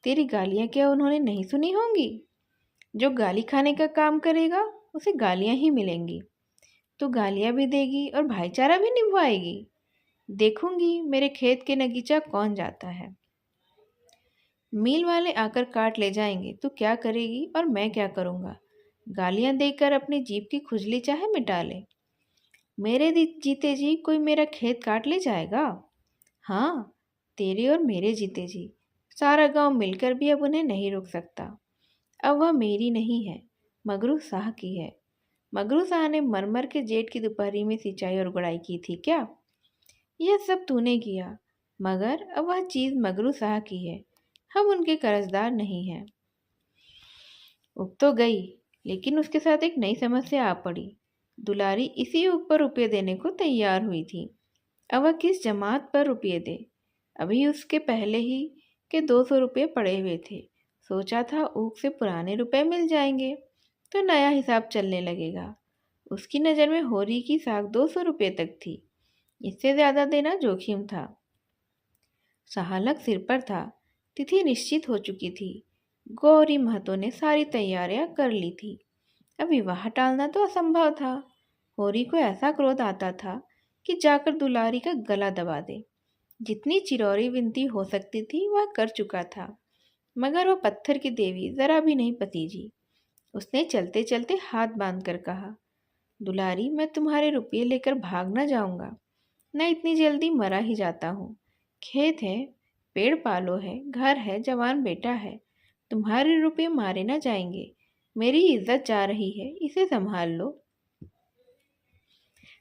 तेरी गालियां क्या उन्होंने नहीं सुनी होंगी? जो गाली खाने का काम करेगा उसे गालियां ही मिलेंगी। तो गालियां भी देगी और भाईचारा भी निभाएगी। देखूंगी मेरे खेत के नगीचा कौन जाता है। मील वाले आकर काट ले जाएंगे तो क्या करेगी और मैं क्या करूंगा? गालियां देकर अपनी जीभ की खुजली चाहे मिटा ले। मेरे जीते जी कोई मेरा खेत काट ले जाएगा? हाँ, तेरे और मेरे जीते जी। सारा गांव मिलकर भी अब उन्हें नहीं रोक सकता। अब वह मेरी नहीं है, मगरू शाह की है। मगरू शाह ने मरमर के जेठ की दोपहरी में सिंचाई और गुड़ाई की थी क्या? यह सब तूने किया, मगर अब वह चीज़ मगरू शाह की है। हम उनके कर्जदार नहीं हैं। उग तो गई, लेकिन उसके साथ एक नई समस्या आ पड़ी। दुलारी इसी उग पर रुपये देने को तैयार हुई थी। अब वह किस जमात पर रुपये दे? अभी उसके पहले ही के 200 रुपये पड़े हुए थे। सोचा था ऊख से पुराने रुपए मिल जाएंगे तो नया हिसाब चलने लगेगा। उसकी नज़र में होरी की साख 200 रुपये तक थी। इससे ज़्यादा देना जोखिम था। सहालक सिर पर था। तिथि निश्चित हो चुकी थी। गौरी महतो ने सारी तैयारियां कर ली थी। अब विवाह टालना तो असंभव था। होरी को ऐसा क्रोध आता था कि जाकर दुलारी का गला दबा दे। जितनी चिरौरी विनती हो सकती थी वह कर चुका था, मगर वह पत्थर की देवी जरा भी नहीं पतीजी। उसने चलते चलते हाथ बांध कर कहा, दुलारी, मैं तुम्हारे रुपये लेकर भाग न जाऊंगा। न इतनी जल्दी मरा ही जाता हूँ। खेत है, पेड़ पालो है, घर है, जवान बेटा है। तुम्हारे रुपये मारे न जाएंगे। मेरी इज्जत जा रही है, इसे संभाल लो।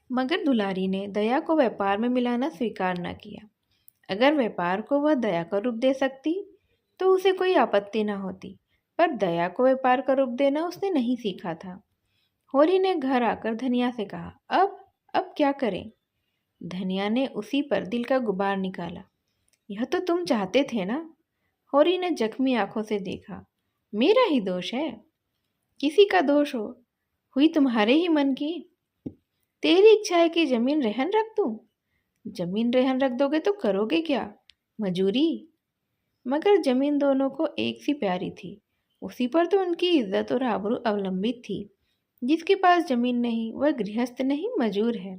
मगर दुलारी ने दया को व्यापार में मिलाना स्वीकार न किया। अगर व्यापार को वह दया का रूप दे सकती तो उसे कोई आपत्ति न होती, पर दया को व्यापार का रूप देना उसने नहीं सीखा था। होरी ने घर आकर धनिया से कहा, अब क्या करें? धनिया ने उसी पर दिल का गुबार निकाला। यह तो तुम चाहते थे ना। होरी ने जख्मी आंखों से देखा। मेरा ही दोष है? किसी का दोष हो, हुई तुम्हारे ही मन की। तेरी इच्छा है कि जमीन रहन रख दूं। जमीन रहन रख दोगे तो करोगे क्या? मजूरी। मगर जमीन दोनों को एक सी प्यारी थी। उसी पर तो उनकी इज्जत और आबरू अवलंबित थी। जिसके पास जमीन नहीं वह गृहस्थ नहीं, मजूर है।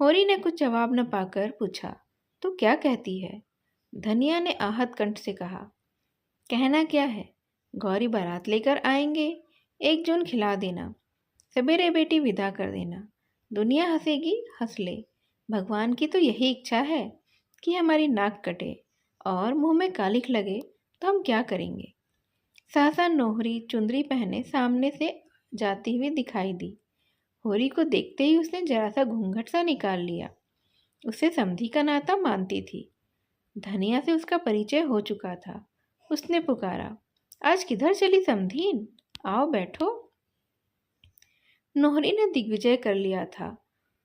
होरी ने कुछ जवाब न पाकर पूछा, तो क्या कहती है? धनिया ने आहत कंठ से कहा, कहना क्या है? गौरी बारात लेकर आएंगे, एक जून खिला देना, सवेरे बेटी विदा कर देना। दुनिया हंसेगी, हंस ले। भगवान की तो यही इच्छा है कि हमारी नाक कटे और मुंह में कालिख लगे तो हम क्या करेंगे? सहसा नोहरी चुंदरी पहने सामने से जाती हुई दिखाई दी। होरी को देखते ही उसने जरा सा घूंघट सा निकाल लिया। उससे समधी का नाता मानती थी। धनिया से उसका परिचय हो चुका था। उसने पुकारा, आज किधर चली समधीन? आओ बैठो। नोहरी ने दिग्विजय कर लिया था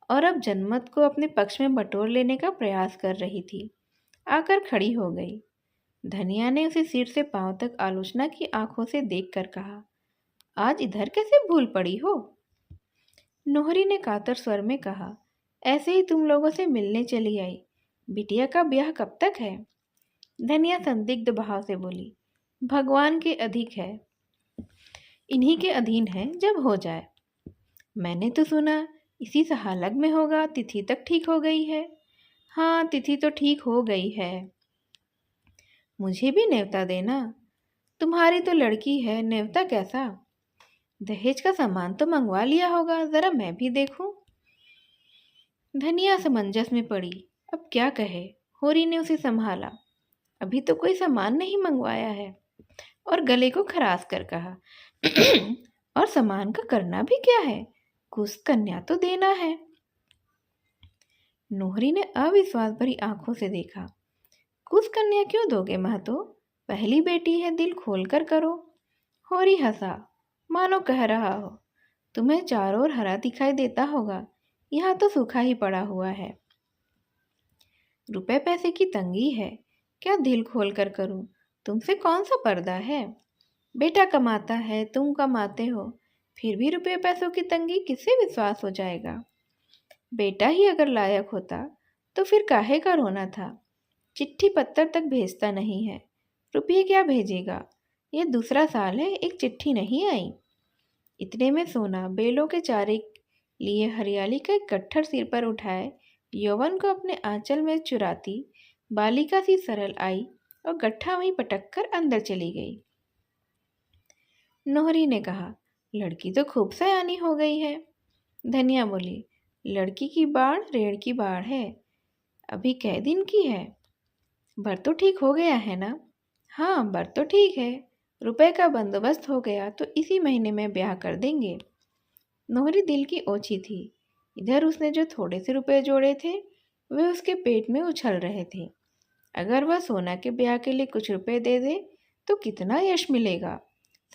और अब जनमत को अपने पक्ष में बटोर लेने का प्रयास कर रही थी। आकर खड़ी हो गई। धनिया ने उसे सिर से पांव तक आलोचना की आंखों से देखकर कहा, आज इधर कैसे भूल पड़ी हो? नोहरी ने कातर स्वर में कहा, ऐसे ही तुम लोगों से मिलने चली आई। बिटिया का ब्याह कब तक है? धनिया संदिग्ध भाव से बोली, भगवान के अधिक है, इन्हीं के अधीन है, जब हो जाए। मैंने तो सुना इसी सहालग में होगा, तिथि तक ठीक हो गई है। हाँ, तिथि तो ठीक हो गई है। मुझे भी न्योता देना। तुम्हारी तो लड़की है, न्योता कैसा? दहेज का सामान तो मंगवा लिया होगा, जरा मैं भी देखूं। धनिया असमंजस में पड़ी, अब क्या कहे। होरी ने उसे संभाला, अभी तो कोई सामान नहीं मंगवाया है। और गले को खराश कर कहा, और सामान का करना भी क्या है? कुछ कन्या तो देना है। नोहरी ने अविश्वास भरी आंखों से देखा। कुछ कन्या क्यों दोगे महतो? पहली बेटी है, दिल खोल कर करो। होरी हंसा, मानो कह रहा हो, तुम्हें चारों ओर हरा दिखाई देता होगा, यहाँ तो सूखा ही पड़ा हुआ है। रुपए पैसे की तंगी है, क्या दिल खोल कर करूं? तुमसे कौन सा पर्दा है? बेटा कमाता है, तुम कमाते हो, फिर भी रुपये पैसों की तंगी किससे विश्वास हो जाएगा? बेटा ही अगर लायक होता तो फिर काहे का रोना था? चिट्ठी पत्तर तक भेजता नहीं है, रुपये क्या भेजेगा? ये दूसरा साल है, एक चिट्ठी नहीं आई। इतने में सोना बेलों के चारे लिए हरियाली का एक गट्ठर सिर पर उठाए यौवन को अपने आंचल में चुराती बालिका सी सरल आई और गट्ठा वहीं पटक कर अंदर चली गई। नोहरी ने कहा, लड़की तो खूब सयानी हो गई है। धनिया बोली, लड़की की बाढ़ रेड़ की बाढ़ है, अभी कै दिन की है? बर तो ठीक हो गया है ना? हाँ, बर तो ठीक है, रुपए का बंदोबस्त हो गया तो इसी महीने में ब्याह कर देंगे। नोहरी दिल की ओछी थी। इधर उसने जो थोड़े से रुपए जोड़े थे वे उसके पेट में उछल रहे थे। अगर वह सोना के ब्याह के लिए कुछ रुपए दे दे तो कितना यश मिलेगा।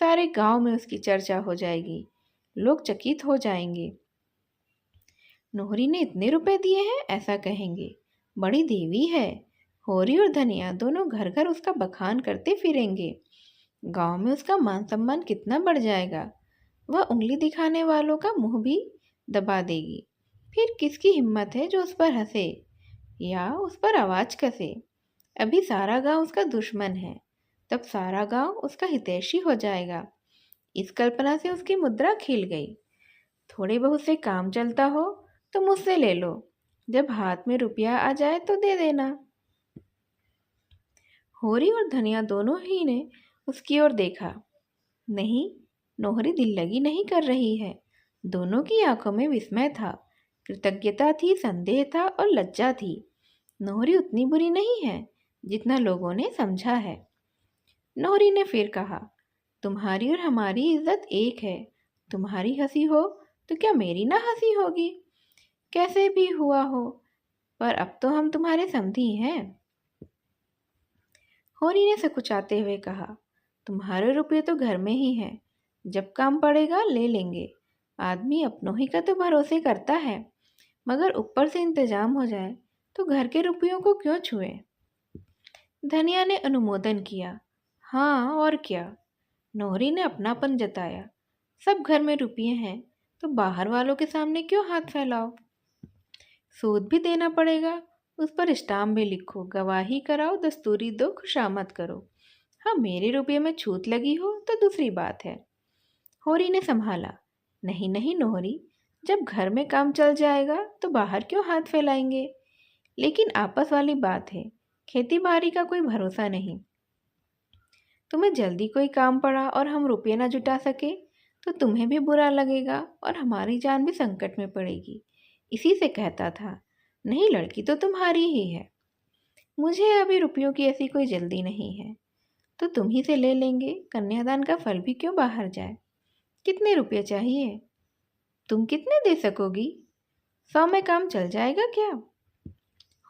सारे गांव में उसकी चर्चा हो जाएगी, लोग चकित हो जाएंगे। नोहरी ने इतने रुपए दिए हैं ऐसा कहेंगे, बड़ी देवी है। होरी और धनिया दोनों घर घर उसका बखान करते फिरेंगे। गांव में उसका मान सम्मान कितना बढ़ जाएगा। वह उंगली दिखाने वालों का मुंह भी दबा देगी। फिर किसकी हिम्मत है जो उस पर हंसे या उस पर आवाज कसे? अभी सारा गांव उसका दुश्मन है, तब सारा गांव उसका हितैषी हो जाएगा। इस कल्पना से उसकी मुद्रा खिल गई। थोड़े बहुत से काम चलता हो तो मुझसे ले लो, जब हाथ में रुपया आ जाए तो दे देना। होरी और धनिया दोनों ही ने उसकी ओर देखा। नहीं, नोहरी दिल लगी नहीं कर रही है। दोनों की आंखों में विस्मय था, कृतज्ञता थी, संदेह था और लज्जा थी। नोहरी उतनी बुरी नहीं है जितना लोगों ने समझा है। नोहरी ने फिर कहा, तुम्हारी और हमारी इज्जत एक है। तुम्हारी हंसी हो तो क्या मेरी ना हंसी होगी? कैसे भी हुआ हो, पर अब तो हम तुम्हारे समधी हैं। होरी ने सकुचाते हुए कहा, तुम्हारे रुपये तो घर में ही हैं, जब काम पड़ेगा ले लेंगे। आदमी अपनों ही का तो भरोसे करता है, मगर ऊपर से इंतजाम हो जाए तो घर के रुपयों को क्यों छुए? धनिया ने अनुमोदन किया। हाँ और क्या। नौहरी ने अपनापन जताया। सब घर में रुपये हैं तो बाहर वालों के सामने क्यों हाथ फैलाओ? सूद भी देना पड़ेगा, उस पर स्टाम्प भी लिखो, गवाही कराओ, दस्तूरी दो, खुशामद करो। हाँ, मेरे रुपये में छूत लगी हो तो दूसरी बात है। होरी ने संभाला। नहीं नहीं नोहरी, जब घर में काम चल जाएगा तो बाहर क्यों हाथ फैलाएंगे? लेकिन आपस वाली बात है, खेती बाड़ी का कोई भरोसा नहीं। तुम्हें जल्दी कोई काम पड़ा और हम रुपये ना जुटा सके तो तुम्हें भी बुरा लगेगा और हमारी जान भी संकट में पड़ेगी। इसी से कहता था, नहीं लड़की तो तुम्हारी ही है। मुझे अभी रुपयों की ऐसी कोई जल्दी नहीं है, तो तुम ही से ले लेंगे, कन्यादान का फल भी क्यों बाहर जाए। कितने रुपये चाहिए? तुम कितने दे सकोगी? 100 में काम चल जाएगा क्या?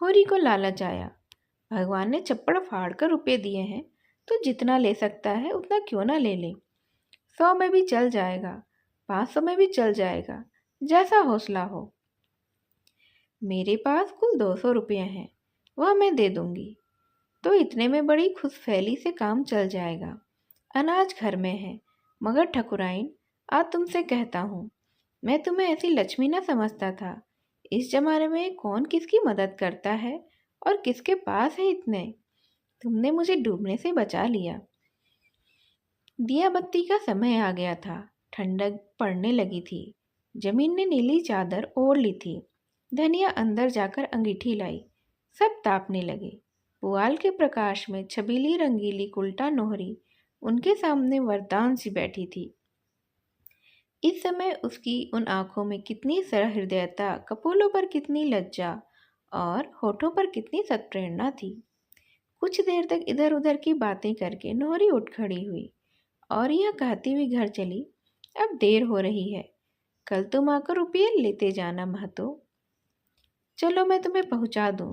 होरी को लालच आया। भगवान ने चप्पड़ फाड़ कर रुपये दिए हैं, तो जितना ले सकता है उतना क्यों ना ले ले। 100 में भी चल जाएगा, 500 में भी चल जाएगा, जैसा हौसला हो। मेरे पास कुल 200 रुपये हैं, वह मैं दे दूंगी। तो इतने में बड़ी खुशफैली से काम चल जाएगा। अनाज घर में है, मगर ठकुराइन, आज तुमसे कहता हूँ, मैं तुम्हें ऐसी लक्ष्मी न समझता था। इस जमाने में कौन किसकी मदद करता है और किसके पास है इतने। तुमने मुझे डूबने से बचा लिया। दिया बत्ती का समय आ गया था। ठंडक पड़ने लगी थी। जमीन ने नीली चादर ओढ़ ली थी। धनिया अंदर जाकर अंगीठी लाई। सब तापने लगे। पुआल के प्रकाश में छबीली रंगीली कुल्टा नोहरी उनके सामने वरदान सी बैठी थी। इस समय उसकी उन आंखों में कितनी सहृदयता, कपोलों पर कितनी लज्जा और होठों पर कितनी सत्प्रेरणा थी। कुछ देर तक इधर उधर की बातें करके नोहरी उठ खड़ी हुई और यह कहती हुई घर चली, अब देर हो रही है, कल तुम आकर रुपये लेते जाना महतो। चलो मैं तुम्हें पहुंचा दूं।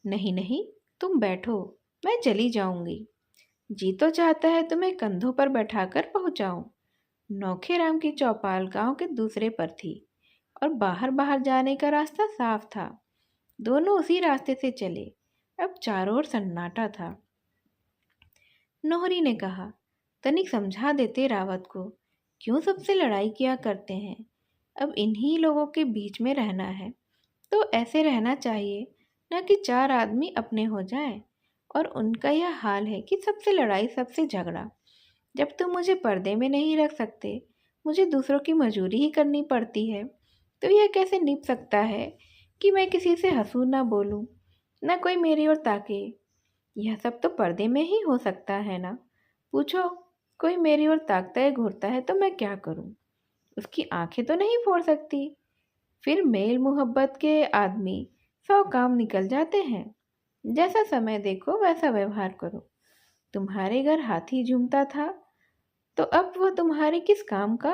नहीं नहीं, तुम बैठो, मैं चली जाऊंगी। जी तो चाहता है तुम्हें कंधों पर बैठाकर पहुंचाऊं। नौखेराम की चौपाल गांव के दूसरे पर थी और बाहर बाहर जाने का रास्ता साफ था। दोनों उसी रास्ते से चले। अब चारों ओर सन्नाटा था। नोहरी ने कहा, तनिक समझा देते रावत को, क्यों सबसे लड़ाई किया करते हैं। अब इन्हीं लोगों के बीच में रहना है तो ऐसे रहना चाहिए, न कि 4 आदमी अपने हो जाएं। और उनका यह हाल है कि सबसे लड़ाई, सबसे झगड़ा। जब तुम मुझे पर्दे में नहीं रख सकते, मुझे दूसरों की मजूरी ही करनी पड़ती है, तो यह कैसे निभ सकता है कि मैं किसी से हंसूं ना बोलूं, ना कोई मेरी ओर ताके। यह सब तो पर्दे में ही हो सकता है ना। पूछो, कोई मेरी ओर ताकता है, घूरता है तो मैं क्या करूं? उसकी आंखें तो नहीं फोड़ सकती। फिर मेल मोहब्बत के आदमी 100 काम निकल जाते हैं। जैसा समय देखो वैसा व्यवहार करो। तुम्हारे घर हाथी झूमता था तो अब वह तुम्हारे किस काम का?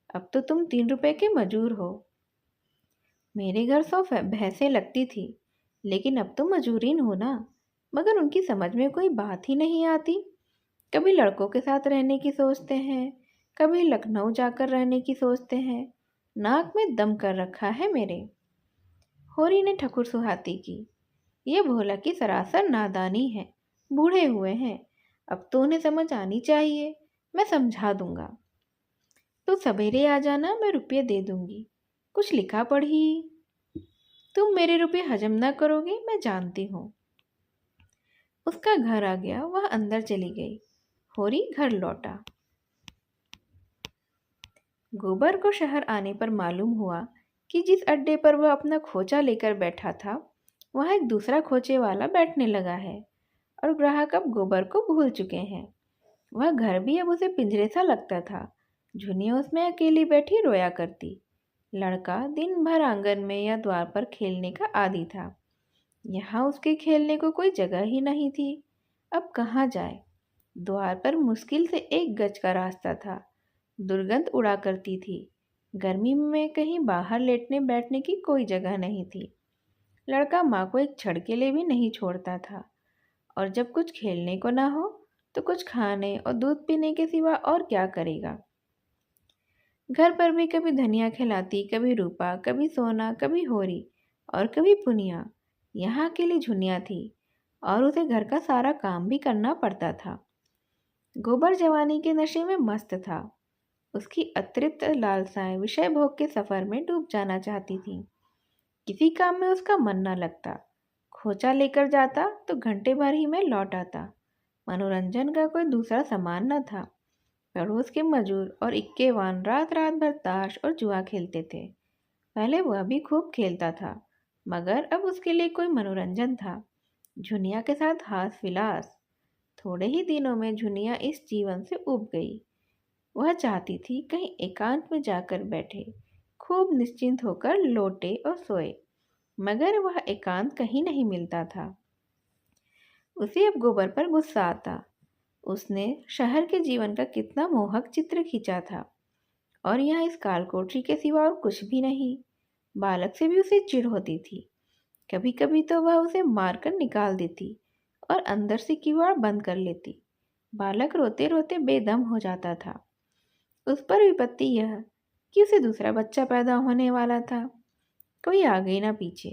अब तो तुम 3 रुपए के मजूर हो। मेरे घर 100 भैंसें लगती थी, लेकिन अब तो मजूरीन हो ना। मगर उनकी समझ में कोई बात ही नहीं आती। कभी लड़कों के साथ रहने की सोचते हैं, कभी लखनऊ जाकर रहने की सोचते हैं। नाक में दम कर रखा है मेरे। होरी ने ठकुर सुहाती की। ये भोला की सरासर नादानी है। बूढ़े हुए हैं, अब तो उन्हें समझ आनी चाहिए। मैं समझा दूंगा। तो सवेरे आ जाना, मैं रुपये दे दूंगी। कुछ लिखा पढ़ी। तुम मेरे रुपये हजम ना करोगे, मैं जानती हूँ। उसका घर आ गया, वह अंदर चली गई। होरी घर लौटा। गोबर को शहर आने पर मालूम हुआ कि जिस अड्डे पर वह अपना खोचा लेकर बैठा था, वहाँ एक दूसरा खोचे वाला बैठने लगा है और ग्राहक अब गोबर को भूल चुके हैं। वह घर भी अब उसे पिंजरे सा लगता था। झुनिया उसमें अकेली बैठी रोया करती। लड़का दिन भर आंगन में या द्वार पर खेलने का आदी था। यहाँ उसके खेलने को कोई जगह ही नहीं थी। अब कहाँ जाए? द्वार पर मुश्किल से 1 गज का रास्ता था। दुर्गंध उड़ा करती थी। गर्मी में कहीं बाहर लेटने बैठने की कोई जगह नहीं थी। लड़का माँ को एक क्षण के लिए भी नहीं छोड़ता था। और जब कुछ खेलने को ना हो तो कुछ खाने और दूध पीने के सिवा और क्या करेगा। घर पर भी कभी धनिया खिलाती, कभी रूपा, कभी सोना, कभी होरी और कभी पुनिया। यहाँ अकेली झुनिया थी और उसे घर का सारा काम भी करना पड़ता था। गोबर जवानी के नशे में मस्त था। उसकी अतृप्त लालसाएं विषय भोग के सफर में डूब जाना चाहती थीं। किसी काम में उसका मन न लगता। खोचा लेकर जाता तो घंटे भर ही में लौट आता। मनोरंजन का कोई दूसरा सामान न था। पड़ोस के मजूर और इक्केवान रात रात भर ताश और जुआ खेलते थे। पहले वह भी खूब खेलता था, मगर अब उसके लिए कोई मनोरंजन था। झुनिया के साथ हास विलास। थोड़े ही दिनों में झुनिया इस जीवन से ऊब गई। वह चाहती थी कहीं एकांत में जाकर बैठे, खूब निश्चिंत होकर लौटे और सोए, मगर वह एकांत कहीं नहीं मिलता था। उसे अब गोबर पर गुस्सा आता। उसने शहर के जीवन का कितना मोहक चित्र खींचा था, और यहाँ इस कालकोठरी के सिवा और कुछ भी नहीं। बालक से भी उसे चिढ़ होती थी। कभी कभी तो वह उसे मारकर निकाल देती और अंदर से किवाड़ बंद कर लेती। बालक रोते रोते बेदम हो जाता था। उस पर विपत्ति यह कि उसे दूसरा बच्चा पैदा होने वाला था। कोई आगे ना पीछे,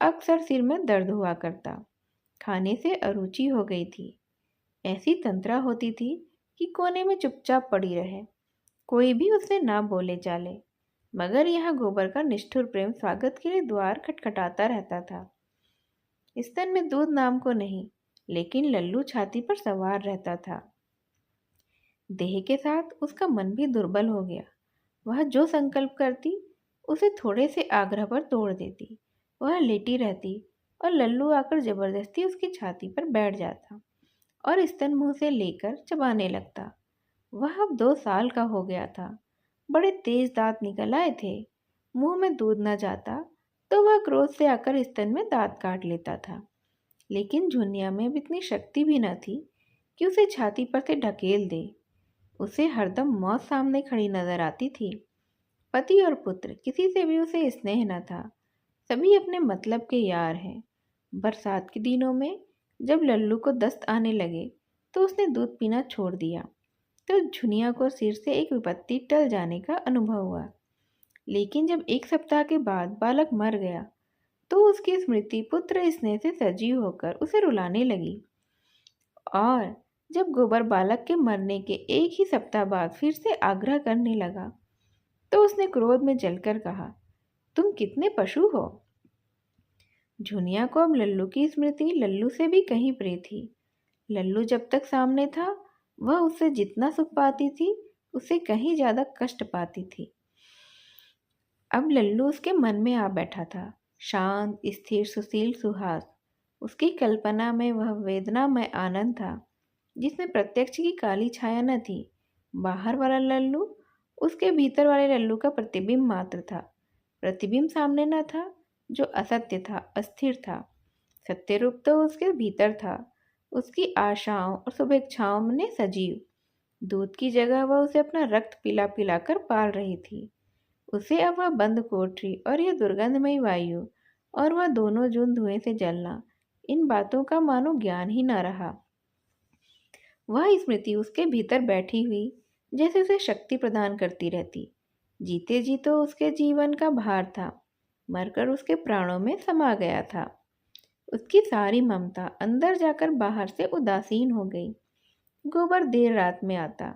अक्सर सिर में दर्द हुआ करता। खाने से अरुचि हो गई थी। ऐसी तंत्रा होती थी कि कोने में चुपचाप पड़ी रहे, कोई भी उससे ना बोले चाले। मगर यहाँ गोबर का निष्ठुर प्रेम स्वागत के लिए द्वार खटखटाता रहता था। स्तन में दूध नाम को नहीं, लेकिन लल्लू छाती पर सवार रहता था। देह के साथ उसका मन भी दुर्बल हो गया। वह जो संकल्प करती उसे थोड़े से आग्रह पर तोड़ देती। वह लेटी रहती और लल्लू आकर जबरदस्ती उसकी छाती पर बैठ जाता और स्तन मुंह से लेकर चबाने लगता। वह अब 2 साल का हो गया था। बड़े तेज दांत निकल आए थे। मुंह में दूध न जाता तो वह क्रोध से आकर स्तन में दांत काट लेता था। लेकिन झुनिया में अब इतनी शक्ति भी न थी कि उसे छाती पर से ढकेल दे। उसे हरदम मौत सामने खड़ी नजर आती थी। पति और पुत्र किसी से भी उसे स्नेह न था। सभी अपने मतलब के यार हैं। बरसात के दिनों में जब लल्लू को दस्त आने लगे तो उसने दूध पीना छोड़ दिया। तो झुनिया को सिर से एक विपत्ति टल जाने का अनुभव हुआ। लेकिन जब 1 सप्ताह के बाद बालक मर गया तो उसकी स्मृति पुत्र स्नेह से सजीव होकर उसे रुलाने लगी। और जब गोबर बालक के मरने के 1 ही सप्ताह बाद फिर से आग्रह करने लगा तो उसने क्रोध में जलकर कहा, तुम कितने पशु हो। झुनिया को अब लल्लू की स्मृति लल्लू से भी कहीं प्रिय थी। लल्लू जब तक सामने था वह उससे जितना सुख पाती थी उससे कहीं ज्यादा कष्ट पाती थी। अब लल्लू उसके मन में आ बैठा था, शांत स्थिर सुशील सुहास। उसकी कल्पना में वह वेदनामय आनंद था जिसमें प्रत्यक्ष की काली छाया न थी। बाहर वाला लल्लू उसके भीतर वाले लल्लू का प्रतिबिंब मात्र था। प्रतिबिंब सामने न था जो असत्य था, अस्थिर था। सत्य रूप तो उसके भीतर था, उसकी आशाओं और शुभेच्छाओं ने सजीव। दूध की जगह वह उसे अपना रक्त पिला पिला कर पाल रही थी। उसे अब वह बंद कोठरी और यह दुर्गंधमयी वायु और वह दोनों जून धुएं से जलना, इन बातों का मानो ज्ञान ही न रहा। वह स्मृति उसके भीतर बैठी हुई जैसे उसे शक्ति प्रदान करती रहती। जीते जी तो उसके जीवन का भार था, मरकर उसके प्राणों में समा गया था। उसकी सारी ममता अंदर जाकर बाहर से उदासीन हो गई। गोबर देर रात में आता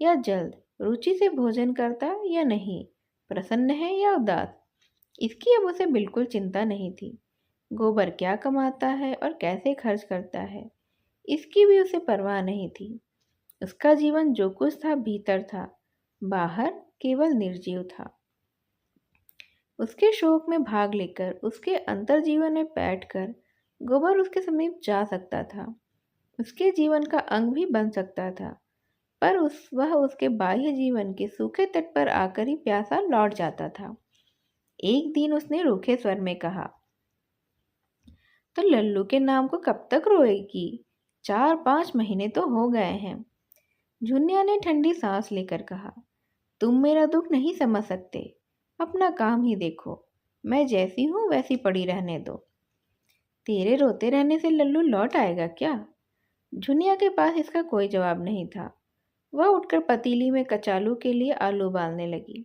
या जल्द, रुचि से भोजन करता या नहीं, प्रसन्न है या उदास, इसकी अब उसे बिल्कुल चिंता नहीं थी। गोबर क्या कमाता है और कैसे खर्च करता है, इसकी भी उसे परवाह नहीं थी। उसका जीवन जो कुछ था भीतर था, बाहर केवल निर्जीव था। उसके शोक में भाग लेकर, उसके अंतर जीवन में बैठकर गोबर उसके समीप जा सकता था, उसके जीवन का अंग भी बन सकता था। पर वह उसके बाह्य जीवन के सूखे तट पर आकर ही प्यासा लौट जाता था। एक दिन उसने रूखे स्वर में कहा, तो लल्लू के नाम को कब तक रोएगी? 4-5 महीने तो हो गए हैं। झुनिया ने ठंडी सांस लेकर कहा, तुम मेरा दुख नहीं समझ सकते। अपना काम ही देखो। मैं जैसी हूँ वैसी पड़ी रहने दो। तेरे रोते रहने से लल्लू लौट आएगा क्या? झुनिया के पास इसका कोई जवाब नहीं था। वह उठकर पतीली में कचालू के लिए आलू उबालने लगी।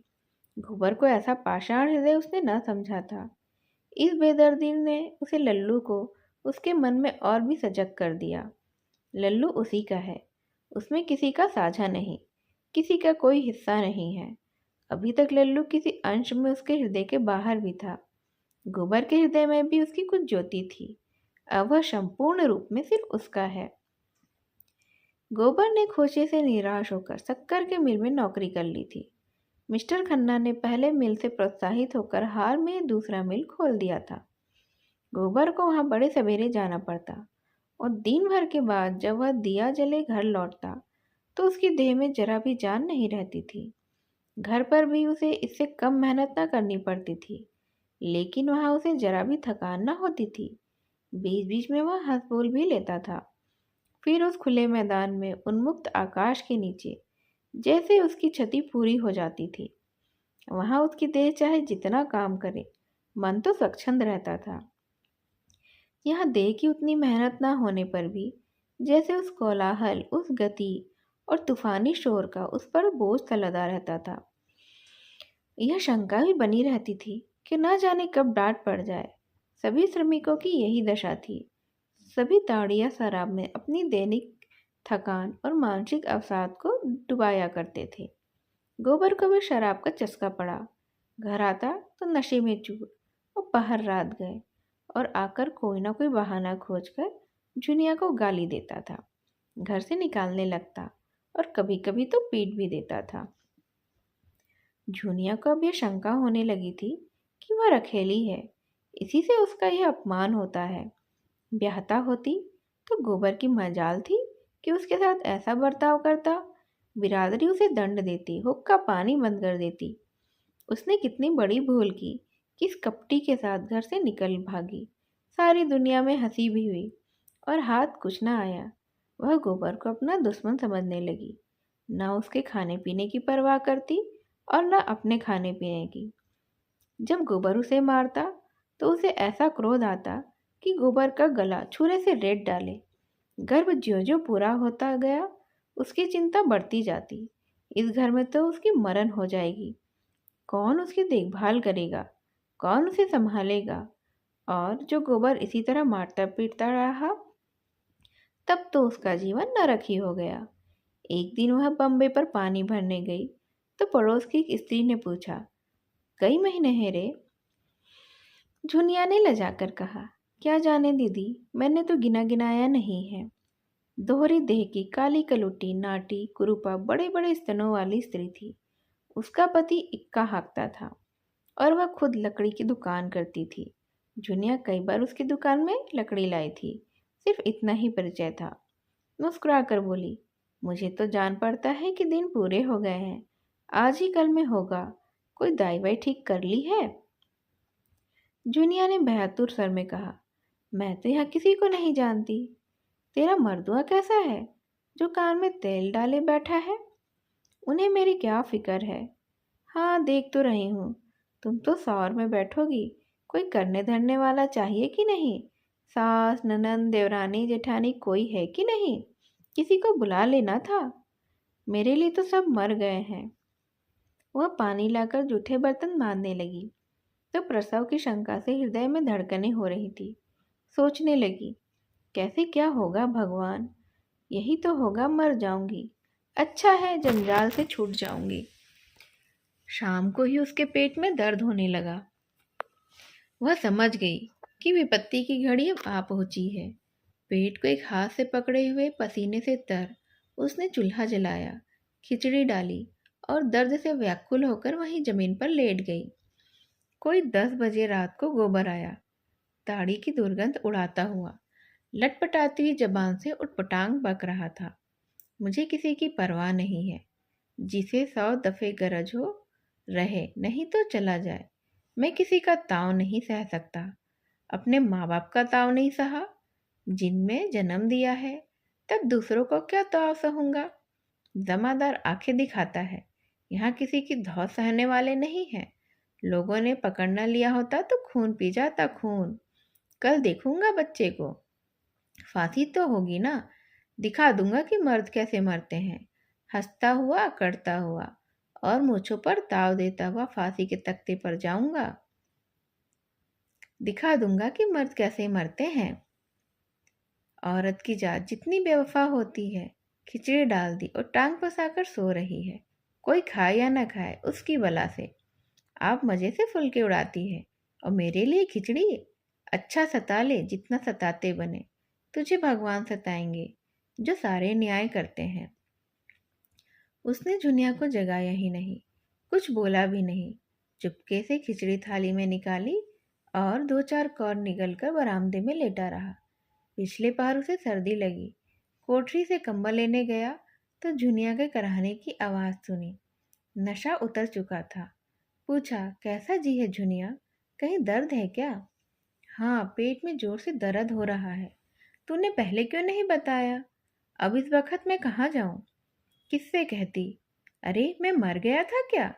गोबर को ऐसा पाषाण हृदय उसने न समझा था। इस बेदर्दी ने उसे लल्लू को उसके मन में और भी सजग कर दिया। लल्लू उसी का है, उसमें किसी का साझा नहीं, किसी का कोई हिस्सा नहीं है। अभी तक लल्लू किसी अंश में उसके हृदय के बाहर भी था। गोबर के हृदय में भी उसकी कुछ ज्योति थी। अब वह संपूर्ण रूप में सिर्फ उसका है। गोबर ने खोचे से निराश होकर शक्कर के मिल में नौकरी कर ली थी। मिस्टर खन्ना ने पहले मिल से प्रोत्साहित होकर हाल में दूसरा मिल खोल दिया था। गोबर को वहां बड़े सवेरे जाना पड़ता और दिन भर के बाद जब वह दिया जले घर लौटता तो उसकी देह में जरा भी जान नहीं रहती थी। घर पर भी उसे इससे कम मेहनत न करनी पड़ती थी, लेकिन वहां उसे जरा भी थकान न होती थी। बीच बीच में वह हंस बोल भी लेता था। फिर उस खुले मैदान में उन्मुक्त आकाश के नीचे जैसे उसकी क्षति पूरी हो जाती थी। वहां उसकी देह चाहे जितना काम करे, मन तो स्वच्छंद रहता था। यहाँ देह की उतनी मेहनत ना होने पर भी जैसे उस कोलाहल, उस गति और तूफानी शोर का उस पर बोझ सा लदा रहता था। यह शंका भी बनी रहती थी कि न जाने कब डांट पड़ जाए। सभी श्रमिकों की यही दशा थी। सभी ताड़िया शराब में अपनी दैनिक थकान और मानसिक अवसाद को डुबाया करते थे। गोबर को भी शराब का चस्का पड़ा। घर आता तो नशे में चूर और पहर रात गए और आकर कोई ना कोई बहाना खोजकर जुनिया को गाली देता था, घर से निकालने लगता और कभी कभी तो पीट भी देता था। जुनिया को अब यह शंका होने लगी थी कि वह रखेली है, इसी से उसका यह अपमान होता है। ब्याहता होती तो गोबर की मजाल थी कि उसके साथ ऐसा बर्ताव करता। बिरादरी उसे दंड देती, हुक्का पानी बंद कर देती। उसने कितनी बड़ी भूल की कि इस कपटी के साथ घर से निकल भागी। सारी दुनिया में हंसी भी हुई और हाथ कुछ ना आया। वह गोबर को अपना दुश्मन समझने लगी, ना उसके खाने पीने की परवाह करती और ना अपने खाने पीने की। जब गोबर उसे मारता तो उसे ऐसा क्रोध आता कि गोबर का गला छुरे से रेत डाले। गर्भ ज्यों ज्यों पूरा होता गया उसकी चिंता बढ़ती जाती। इस घर में तो उसकी मरण हो जाएगी। कौन उसकी देखभाल करेगा, कौन उसे संभालेगा। और जो गोबर इसी तरह मारता पीटता रहा तब तो उसका जीवन नरक ही हो गया। एक दिन वह बम्बे पर पानी भरने गई तो पड़ोस की एक स्त्री ने पूछा, कई महीने हैं रे? झुनिया ने लजाकर कहा, क्या जाने दीदी, मैंने तो गिना गिनाया नहीं है। दोहरी देह की काली कलुटी नाटी कुरूपा बड़े बड़े स्तनों वाली स्त्री थी। उसका पति इक्का हाँकता था और वह खुद लकड़ी की दुकान करती थी। जुनिया कई बार उसकी दुकान में लकड़ी लाई थी। सिर्फ इतना ही परिचय था। मुस्कुरा कर बोली, मुझे तो जान पड़ता है कि दिन पूरे हो गए हैं, आज ही कल में होगा। कोई दाई वाई ठीक कर ली है? जुनिया ने बहादुर सर में कहा, मैं तो यहाँ किसी को नहीं जानती। तेरा मर्दुआ कैसा है जो कान में तेल डाले बैठा है? उन्हें मेरी क्या फिक्र है। हाँ, देख तो रही हूँ, तुम तो सौर में बैठोगी। कोई करने धरने वाला चाहिए कि नहीं? सास ननंद देवरानी जेठानी कोई है कि नहीं? किसी को बुला लेना था। मेरे लिए तो सब मर गए हैं। वह पानी लाकर जूठे बर्तन मांजने लगी तो प्रसव की शंका से हृदय में धड़कनें हो रही थी। सोचने लगी, कैसे क्या होगा भगवान? यही तो होगा, मर जाऊंगी। अच्छा है, जंजाल से छूट जाऊंगी। शाम को ही उसके पेट में दर्द होने लगा। वह समझ गई कि विपत्ति की घड़ी अब आ पहुंची है। पेट को एक हाथ से पकड़े हुए पसीने से तर उसने चूल्हा जलाया, खिचड़ी डाली और दर्द से व्याकुल होकर वहीं जमीन पर लेट गई। कोई 10 बजे रात को गोबर आया, ताड़ी की दुर्गंध उड़ाता हुआ, लटपटाती हुई जबान से उटपटांग बक रहा था। मुझे किसी की परवाह नहीं है, जिसे 100 दफे गरज हो रहे, नहीं तो चला जाए। मैं किसी का ताव नहीं सह सकता। अपने माँ बाप का ताव नहीं सहा, जिनमें जन्म दिया है, तब दूसरों को क्या ताव सहूंगा। जमादार आंखें दिखाता है, यहाँ किसी की धौ सहने वाले नहीं हैं। लोगों ने पकड़ न लिया होता तो खून पी जाता, खून। कल देखूंगा बच्चे को। फांसी तो होगी ना, दिखा दूंगा कि मर्द कैसे मरते हैं। हंसता हुआ, करता हुआ और मूंछों पर ताव देता हुआ फांसी के तख्ते पर जाऊंगा। दिखा दूंगा कि मर्द कैसे मरते हैं। औरत की जात जितनी बेवफा होती है। खिचड़ी डाल दी और टांग पसाकर सो रही है। कोई खाए या ना खाए उसकी बला से। आप मजे से फुलके उड़ाती है और मेरे लिए खिचड़ी। अच्छा सता ले जितना सताते बने। तुझे भगवान सताएंगे जो सारे न्याय करते हैं। उसने जुनिया को जगाया ही नहीं, कुछ बोला भी नहीं। चुपके से खिचड़ी थाली में निकाली और दो चार कौर निगलकर बरामदे में लेटा रहा। पिछले बार उसे सर्दी लगी। कोठरी से कंबल लेने गया तो जुनिया के कराहने की आवाज़ सुनी। नशा उतर चुका था। पूछा, कैसा जी है जुनिया? कहीं दर्द है क्या? हाँ, पेट में जोर से दर्द हो रहा है। तूने पहले क्यों नहीं बताया? अब इस वक्त मैं कहाँ जाऊं? किससे कहती? अरे मैं मर गया था क्या?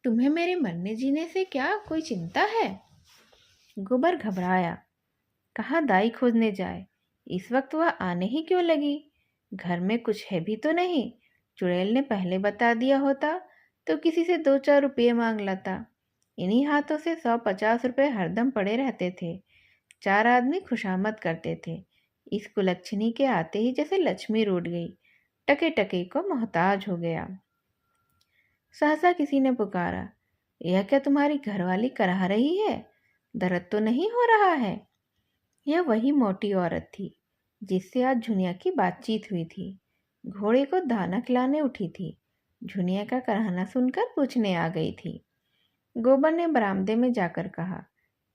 तुम्हें मेरे मरने जीने से क्या कोई चिंता है? गोबर घबराया। कहाँ दाई खोजने जाए? इस वक्त वह आने ही क्यों लगी? घर में कुछ है भी तो नहीं। चुड़ैल ने पहले बता दिया होता तो किसी से 2-4 रुपये मांग लाता। इन्हीं हाथों से 100-50 रुपये हरदम पड़े रहते थे। 4 आदमी खुशामद करते थे। इस कुलच्छनी के आते ही जैसे लक्ष्मी रूठ गई। टके टके को मोहताज हो गया। सहसा किसी ने पुकारा, यह क्या तुम्हारी घरवाली करा रही है? दर्द तो नहीं हो रहा है? यह वही मोटी औरत थी जिससे आज झुनिया की बातचीत हुई थी। घोड़े को दाना खिलाने उठी थी। झुनिया का कराहना सुनकर पूछने आ गई थी। गोबर ने बरामदे में जाकर कहा,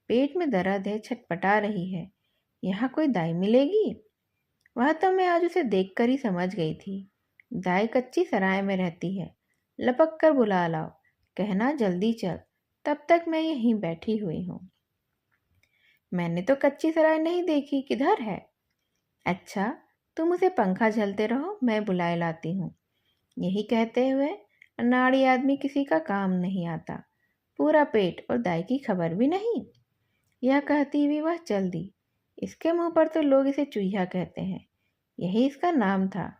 पेट में दर्द है, छटपटा रही है। यहाँ कोई दाई मिलेगी? वह तो मैं आज उसे देखकर ही समझ गई थी। दाई कच्ची सराय में रहती है। लपक कर बुला लाओ। कहना जल्दी चल, तब तक मैं यहीं बैठी हुई हूँ। मैंने तो कच्ची सराय नहीं देखी, किधर है? अच्छा, तुम उसे पंखा झलते रहो, मैं बुलाए लाती हूँ। यही कहते हुए अनाड़ी आदमी किसी का काम नहीं आता। पूरा पेट और दाई की खबर भी नहीं। यह कहती हुई वह चल दी। इसके मुंह पर तो लोग इसे चूहिया कहते हैं, यही इसका नाम था।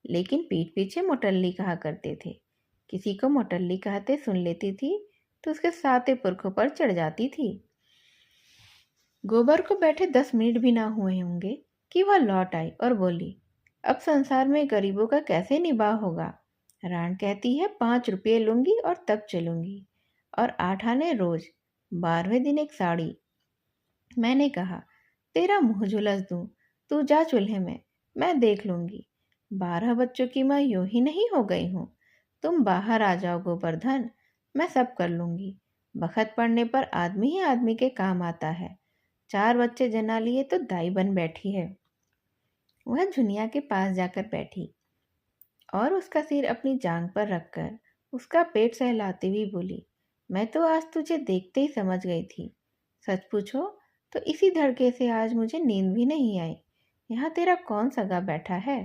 लेकिन पीठ पीछे मोटल्ली कहा करते थे। किसी को मोटल्ली कहते सुन लेती थी तो उसके साते पुरखों पर चढ़ जाती थी। गोबर को बैठे 10 मिनट भी ना हुए होंगे कि वह लौट आई और बोली, अब संसार में गरीबों का कैसे निबाह होगा? राण कहती है 5 रुपये लूंगी और तब चलूंगी, और 8 आने रोज, 12वें दिन एक साड़ी। मैंने कहा, तेरा मुंह झुलस दूं, तू जा चूल्हे में, मैं देख लूंगी। 12 बच्चों की माँ यूं ही नहीं हो गई हूँ। तुम बाहर आ जाओ गोवर्धन, मैं सब कर लूंगी। बखत पड़ने पर आदमी ही आदमी के काम आता है। 4 बच्चे जना लिए तो दाई बन बैठी है। वह झुनिया के पास जाकर बैठी और उसका सिर अपनी जांग पर रखकर उसका पेट सहलाती हुई बोली, मैं तो आज तुझे देखते ही समझ गई थी। सच पूछो तो इसी धड़के से आज मुझे नींद भी नहीं आई। यहाँ तेरा कौन सगा बैठा है?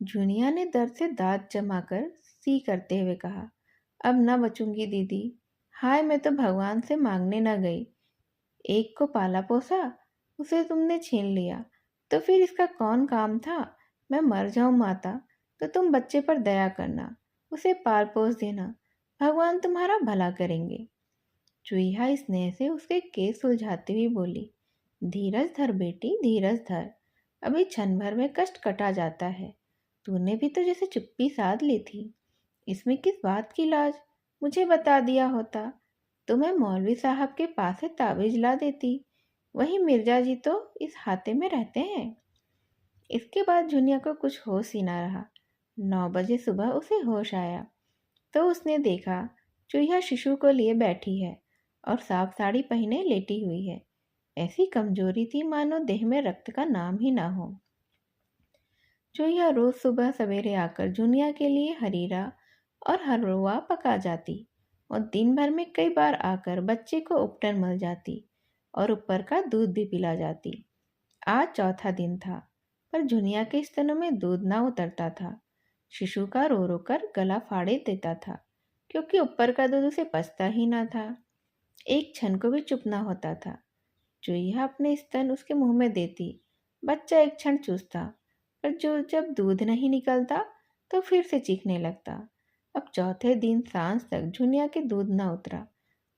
झुनिया ने दर्द से दांत जमाकर सी करते हुए कहा, अब न बचूंगी दीदी। हाय, मैं तो भगवान से मांगने न गई। एक को पाला पोसा, उसे तुमने छीन लिया, तो फिर इसका कौन काम था? मैं मर जाऊं माता तो तुम बच्चे पर दया करना, उसे पाल पोस देना। भगवान तुम्हारा भला करेंगे। चूहिया स्नेह से उसके केस सुलझाती हुई बोली, धीरज धर बेटी, धीरज धर। अभी क्षण भर में कष्ट कटा जाता है। तूने भी तो जैसे चुप्पी साध ली थी। इसमें किस बात की लाज? मुझे बता दिया होता तो मैं मौलवी साहब के पास से ताबीज ला देती। वही मिर्जा जी तो इस हाथे में रहते हैं। इसके बाद जुनिया को कुछ होश ही ना रहा। 9 बजे सुबह उसे होश आया तो उसने देखा चूहिया शिशु को लिए बैठी है और साफ साड़ी पहने लेटी हुई है। ऐसी कमजोरी थी मानो देह में रक्त का नाम ही ना हो। चूहिया रोज सुबह सवेरे आकर जुनिया के लिए हरीरा और हलवा पका जाती और दिन भर में कई बार आकर बच्चे को उपटन मल जाती और ऊपर का दूध भी पिला जाती। आज चौथा दिन था पर जुनिया के स्तनों में दूध ना उतरता था। शिशु का रो रो कर गला फाड़े देता था क्योंकि ऊपर का दूध उसे पचता ही ना था। एक क्षण को भी चुप ना होता था। चूहिया अपने स्तन उसके मुंह में देती, बच्चा एक क्षण चूसता, पर जो जब दूध नहीं निकलता तो फिर से चीखने लगता। अब चौथे दिन सांझ तक झुनिया के दूध न उतरा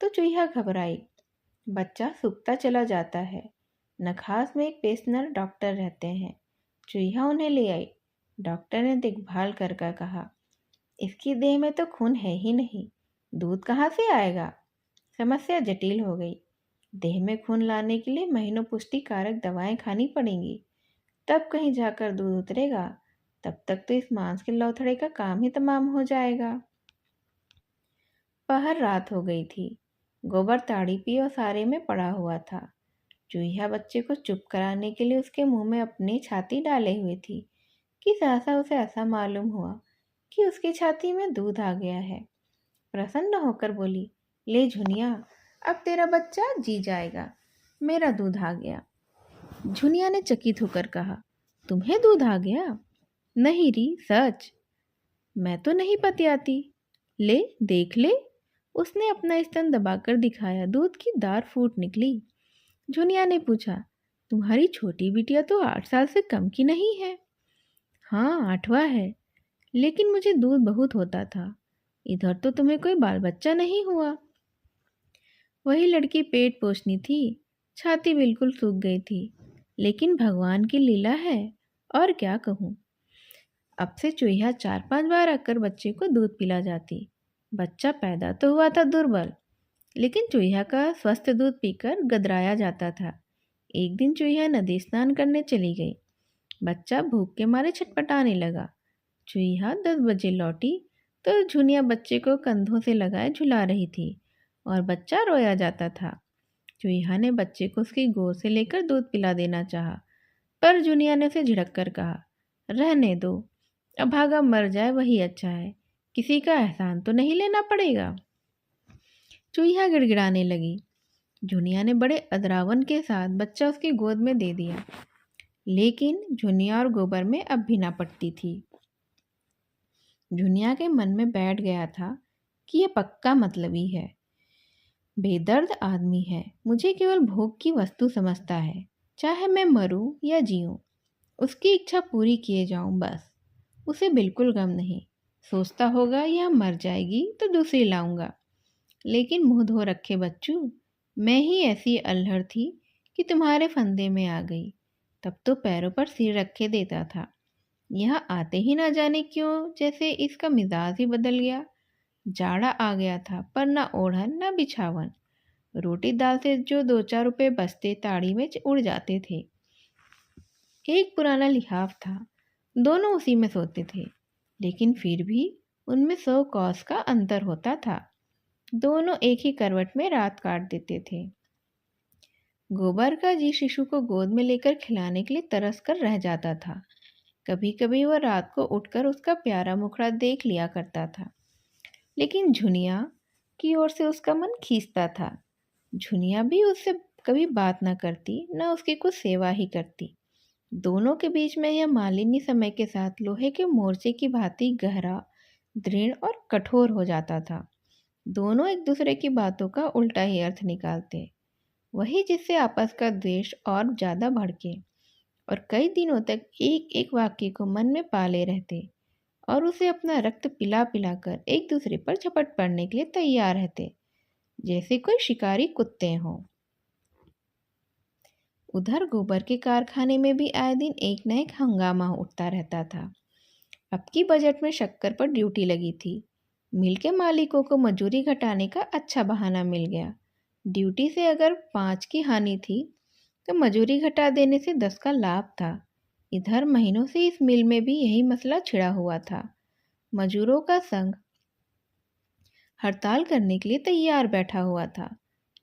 तो चूहिया घबराई। बच्चा सूखता चला जाता है। नखास में एक पेशेंट डॉक्टर रहते हैं। चूहिया उन्हें ले आई। डॉक्टर ने देखभाल कर कहा, इसकी देह में तो खून है ही नहीं, दूध कहाँ से आएगा। समस्या जटिल हो गई। देह में खून लाने के लिए महीनों पुष्टि कारक दवाएं खानी पड़ेंगी, तब कहीं जाकर दूध उतरेगा। तब तक तो इस मांस के लौथड़े का काम ही तमाम हो जाएगा। पहर रात हो गई थी। गोबर ताड़ी पी और सारे में पड़ा हुआ था। चूहिया बच्चे को चुप कराने के लिए उसके मुंह में अपनी छाती डाले हुए थी कि सहसा उसे ऐसा मालूम हुआ कि उसकी छाती में दूध आ गया है। प्रसन्न होकर बोली, ले झुनिया, अब तेरा बच्चा जी जाएगा, मेरा दूध आ गया। झुनिया ने चकित होकर कहा, तुम्हें दूध आ गया? नहीं री, सच। मैं तो नहीं पतियाती। ले देख ले। उसने अपना स्तन दबाकर दिखाया। दूध की धार फूट निकली। झुनिया ने पूछा, तुम्हारी छोटी बिटिया तो 8 साल से कम की नहीं है। हाँ, 8वां है, लेकिन मुझे दूध बहुत होता था। इधर तो तुम्हें कोई बाल बच्चा नहीं हुआ। वही लड़की पेट पोषनी थी। छाती बिल्कुल सूख गई थी, लेकिन भगवान की लीला है, और क्या कहूँ। अब से चूहिया 4-5 बार आकर बच्चे को दूध पिला जाती। बच्चा पैदा तो हुआ था दुर्बल, लेकिन चूहिया का स्वस्थ दूध पीकर गदराया जाता था। एक दिन चूहिया नदी स्नान करने चली गई। बच्चा भूख के मारे छटपटाने लगा। चूहिया 10 बजे लौटी तो झुनिया बच्चे को कंधों से लगाए झुला रही थी और बच्चा रोया जाता था। चूहिया ने बच्चे को उसकी गोद से लेकर दूध पिला देना चाहा, पर झुनिया ने उसे झिड़क कर कहा, रहने दो, अभागा मर जाए वही अच्छा है, किसी का एहसान तो नहीं लेना पड़ेगा। चूहिया गिड़गिड़ाने लगी। झुनिया ने बड़े अदरावन के साथ बच्चा उसकी गोद में दे दिया, लेकिन झुनिया और गोबर में अब भी ना पटती थी। झुनिया के मन में बैठ गया था कि यह पक्का मतलबी है, बेदर्द आदमी है, मुझे केवल भोग की वस्तु समझता है, चाहे मैं मरूं या जीऊं, उसकी इच्छा पूरी किए जाऊं बस। उसे बिल्कुल गम नहीं। सोचता होगा यह मर जाएगी तो दूसरी लाऊंगा। लेकिन मुंह धो रखे बच्चू, मैं ही ऐसी अल्हड़ थी कि तुम्हारे फंदे में आ गई। तब तो पैरों पर सिर रखे देता था। यहाँ आते ही ना जाने क्यों जैसे इसका मिजाज ही बदल गया। जाड़ा आ गया था, पर ना ओढ़न ना बिछावन। रोटी दाल से जो 2-4 रुपए बचते ताड़ी में उड़ जाते थे। एक पुराना लिहाफ था, दोनों उसी में सोते थे, लेकिन फिर भी उनमें 100 कौस का अंतर होता था। दोनों एक ही करवट में रात काट देते थे। गोबर का जी शिशु को गोद में लेकर खिलाने के लिए तरस कर रह जाता था। कभी कभी वह रात को उठकर उसका प्यारा मुखड़ा देख लिया करता था, लेकिन झुनिया की ओर से उसका मन खींचता था। झुनिया भी उससे कभी बात न करती, न उसकी कुछ सेवा ही करती। दोनों के बीच में यह मालिनी समय के साथ लोहे के मोर्चे की भांति गहरा, दृढ़ और कठोर हो जाता था। दोनों एक दूसरे की बातों का उल्टा ही अर्थ निकालते, वही जिससे आपस का द्वेष और ज़्यादा भड़के, और कई दिनों तक एक एक वाक्य को मन में पाले रहते और उसे अपना रक्त पिला पिला कर एक दूसरे पर झपट पड़ने के लिए तैयार रहते, जैसे कोई शिकारी कुत्ते हों। उधर गोबर के कारखाने में भी आए दिन एक न एक हंगामा उठता रहता था। अब की बजट में शक्कर पर ड्यूटी लगी थी। मिल के मालिकों को मजूरी घटाने का अच्छा बहाना मिल गया। ड्यूटी से अगर 5 की हानि थी तो मजूरी घटा देने से 10 का लाभ था। इधर महीनों से इस मिल में भी यही मसला छिड़ा हुआ था। मजूरों का संघ हड़ताल करने के लिए तैयार बैठा हुआ था।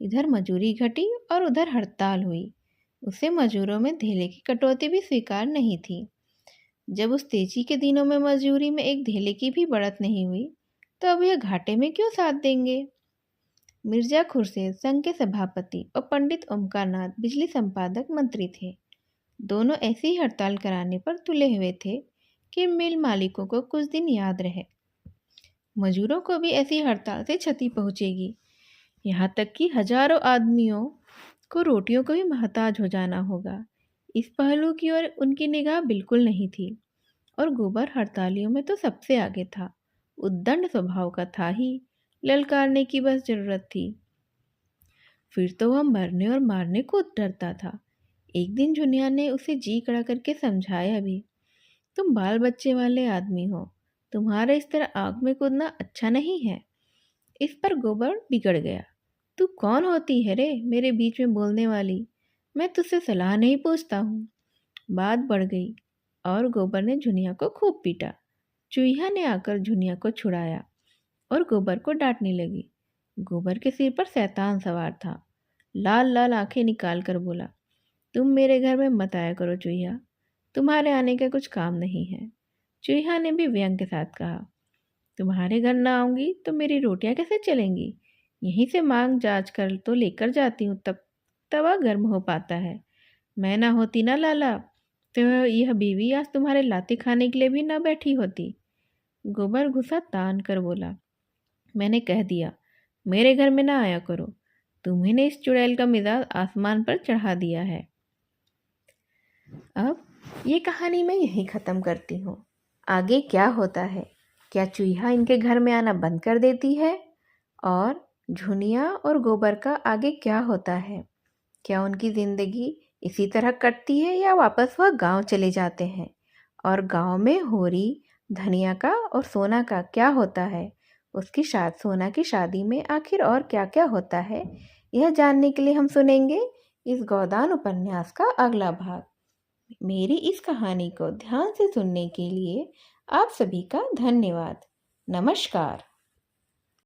इधर मजूरी घटी और उधर हड़ताल हुई। उसे मजूरों में धेले की कटौती भी स्वीकार नहीं थी। जब उस तेजी के दिनों में मजूरी में एक धेले की भी बढ़त नहीं हुई, तो अब यह घाटे में क्यों साथ देंगे। मिर्जा खुर्शीद संघ के सभापति और पंडित ओमकारनाथ बिजली संपादक मंत्री थे। दोनों ऐसी हड़ताल कराने पर तुले हुए थे कि मिल मालिकों को कुछ दिन याद रहे। मजूरों को भी ऐसी हड़ताल से क्षति पहुंचेगी, यहाँ तक कि हजारों आदमियों को रोटियों को भी मोहताज हो जाना होगा। इस पहलू की ओर उनकी निगाह बिल्कुल नहीं थी। और गोबर हड़तालियों में तो सबसे आगे था। उद्दंड स्वभाव का था ही, ललकारने की बस जरूरत थी। फिर तो वह मरने और मारने को डरता था। एक दिन झुनिया ने उसे जी कड़ा करके समझाया भी, तुम बाल बच्चे वाले आदमी हो, तुम्हारा इस तरह आग में कूदना अच्छा नहीं है। इस पर गोबर बिगड़ गया। तू कौन होती है रे मेरे बीच में बोलने वाली? मैं तुझसे सलाह नहीं पूछता हूँ। बात बढ़ गई और गोबर ने झुनिया को खूब पीटा। चूहिया ने आकर झुनिया को छुड़ाया और गोबर को डांटने लगी। गोबर के सिर पर शैतान सवार था। लाल लाल आंखें निकाल कर बोला, तुम मेरे घर में मत आया करो चूहिया, तुम्हारे आने का कुछ काम नहीं है। चूहिया ने भी व्यंग के साथ कहा, तुम्हारे घर ना आऊंगी तो मेरी रोटियां कैसे चलेंगी? यहीं से मांग जांच कर तो लेकर जाती हूँ, तब तवा गर्म हो पाता है। मैं ना होती ना लाला, तो यह बीवी आज तुम्हारे लाते खाने के लिए भी ना बैठी होती। गोबर गुस्सा तान कर बोला, मैंने कह दिया मेरे घर में ना आया करो। तुम्ही ने इस चुड़ैल का मिजाज आसमान पर चढ़ा दिया है। अब ये कहानी मैं यहीं ख़त्म करती हूँ। आगे क्या होता है? क्या चूहिया इनके घर में आना बंद कर देती है? और झुनिया और गोबर का आगे क्या होता है? क्या उनकी ज़िंदगी इसी तरह कटती है या वापस वह गांव चले जाते हैं? और गांव में होरी, धनिया का और सोना का क्या होता है? उसकी सोना की शादी में आखिर और क्या क्या होता है? यह जानने के लिए हम सुनेंगे इस गोदान उपन्यास का अगला भाग। मेरी इस कहानी को ध्यान से सुनने के लिए आप सभी का धन्यवाद। नमस्कार।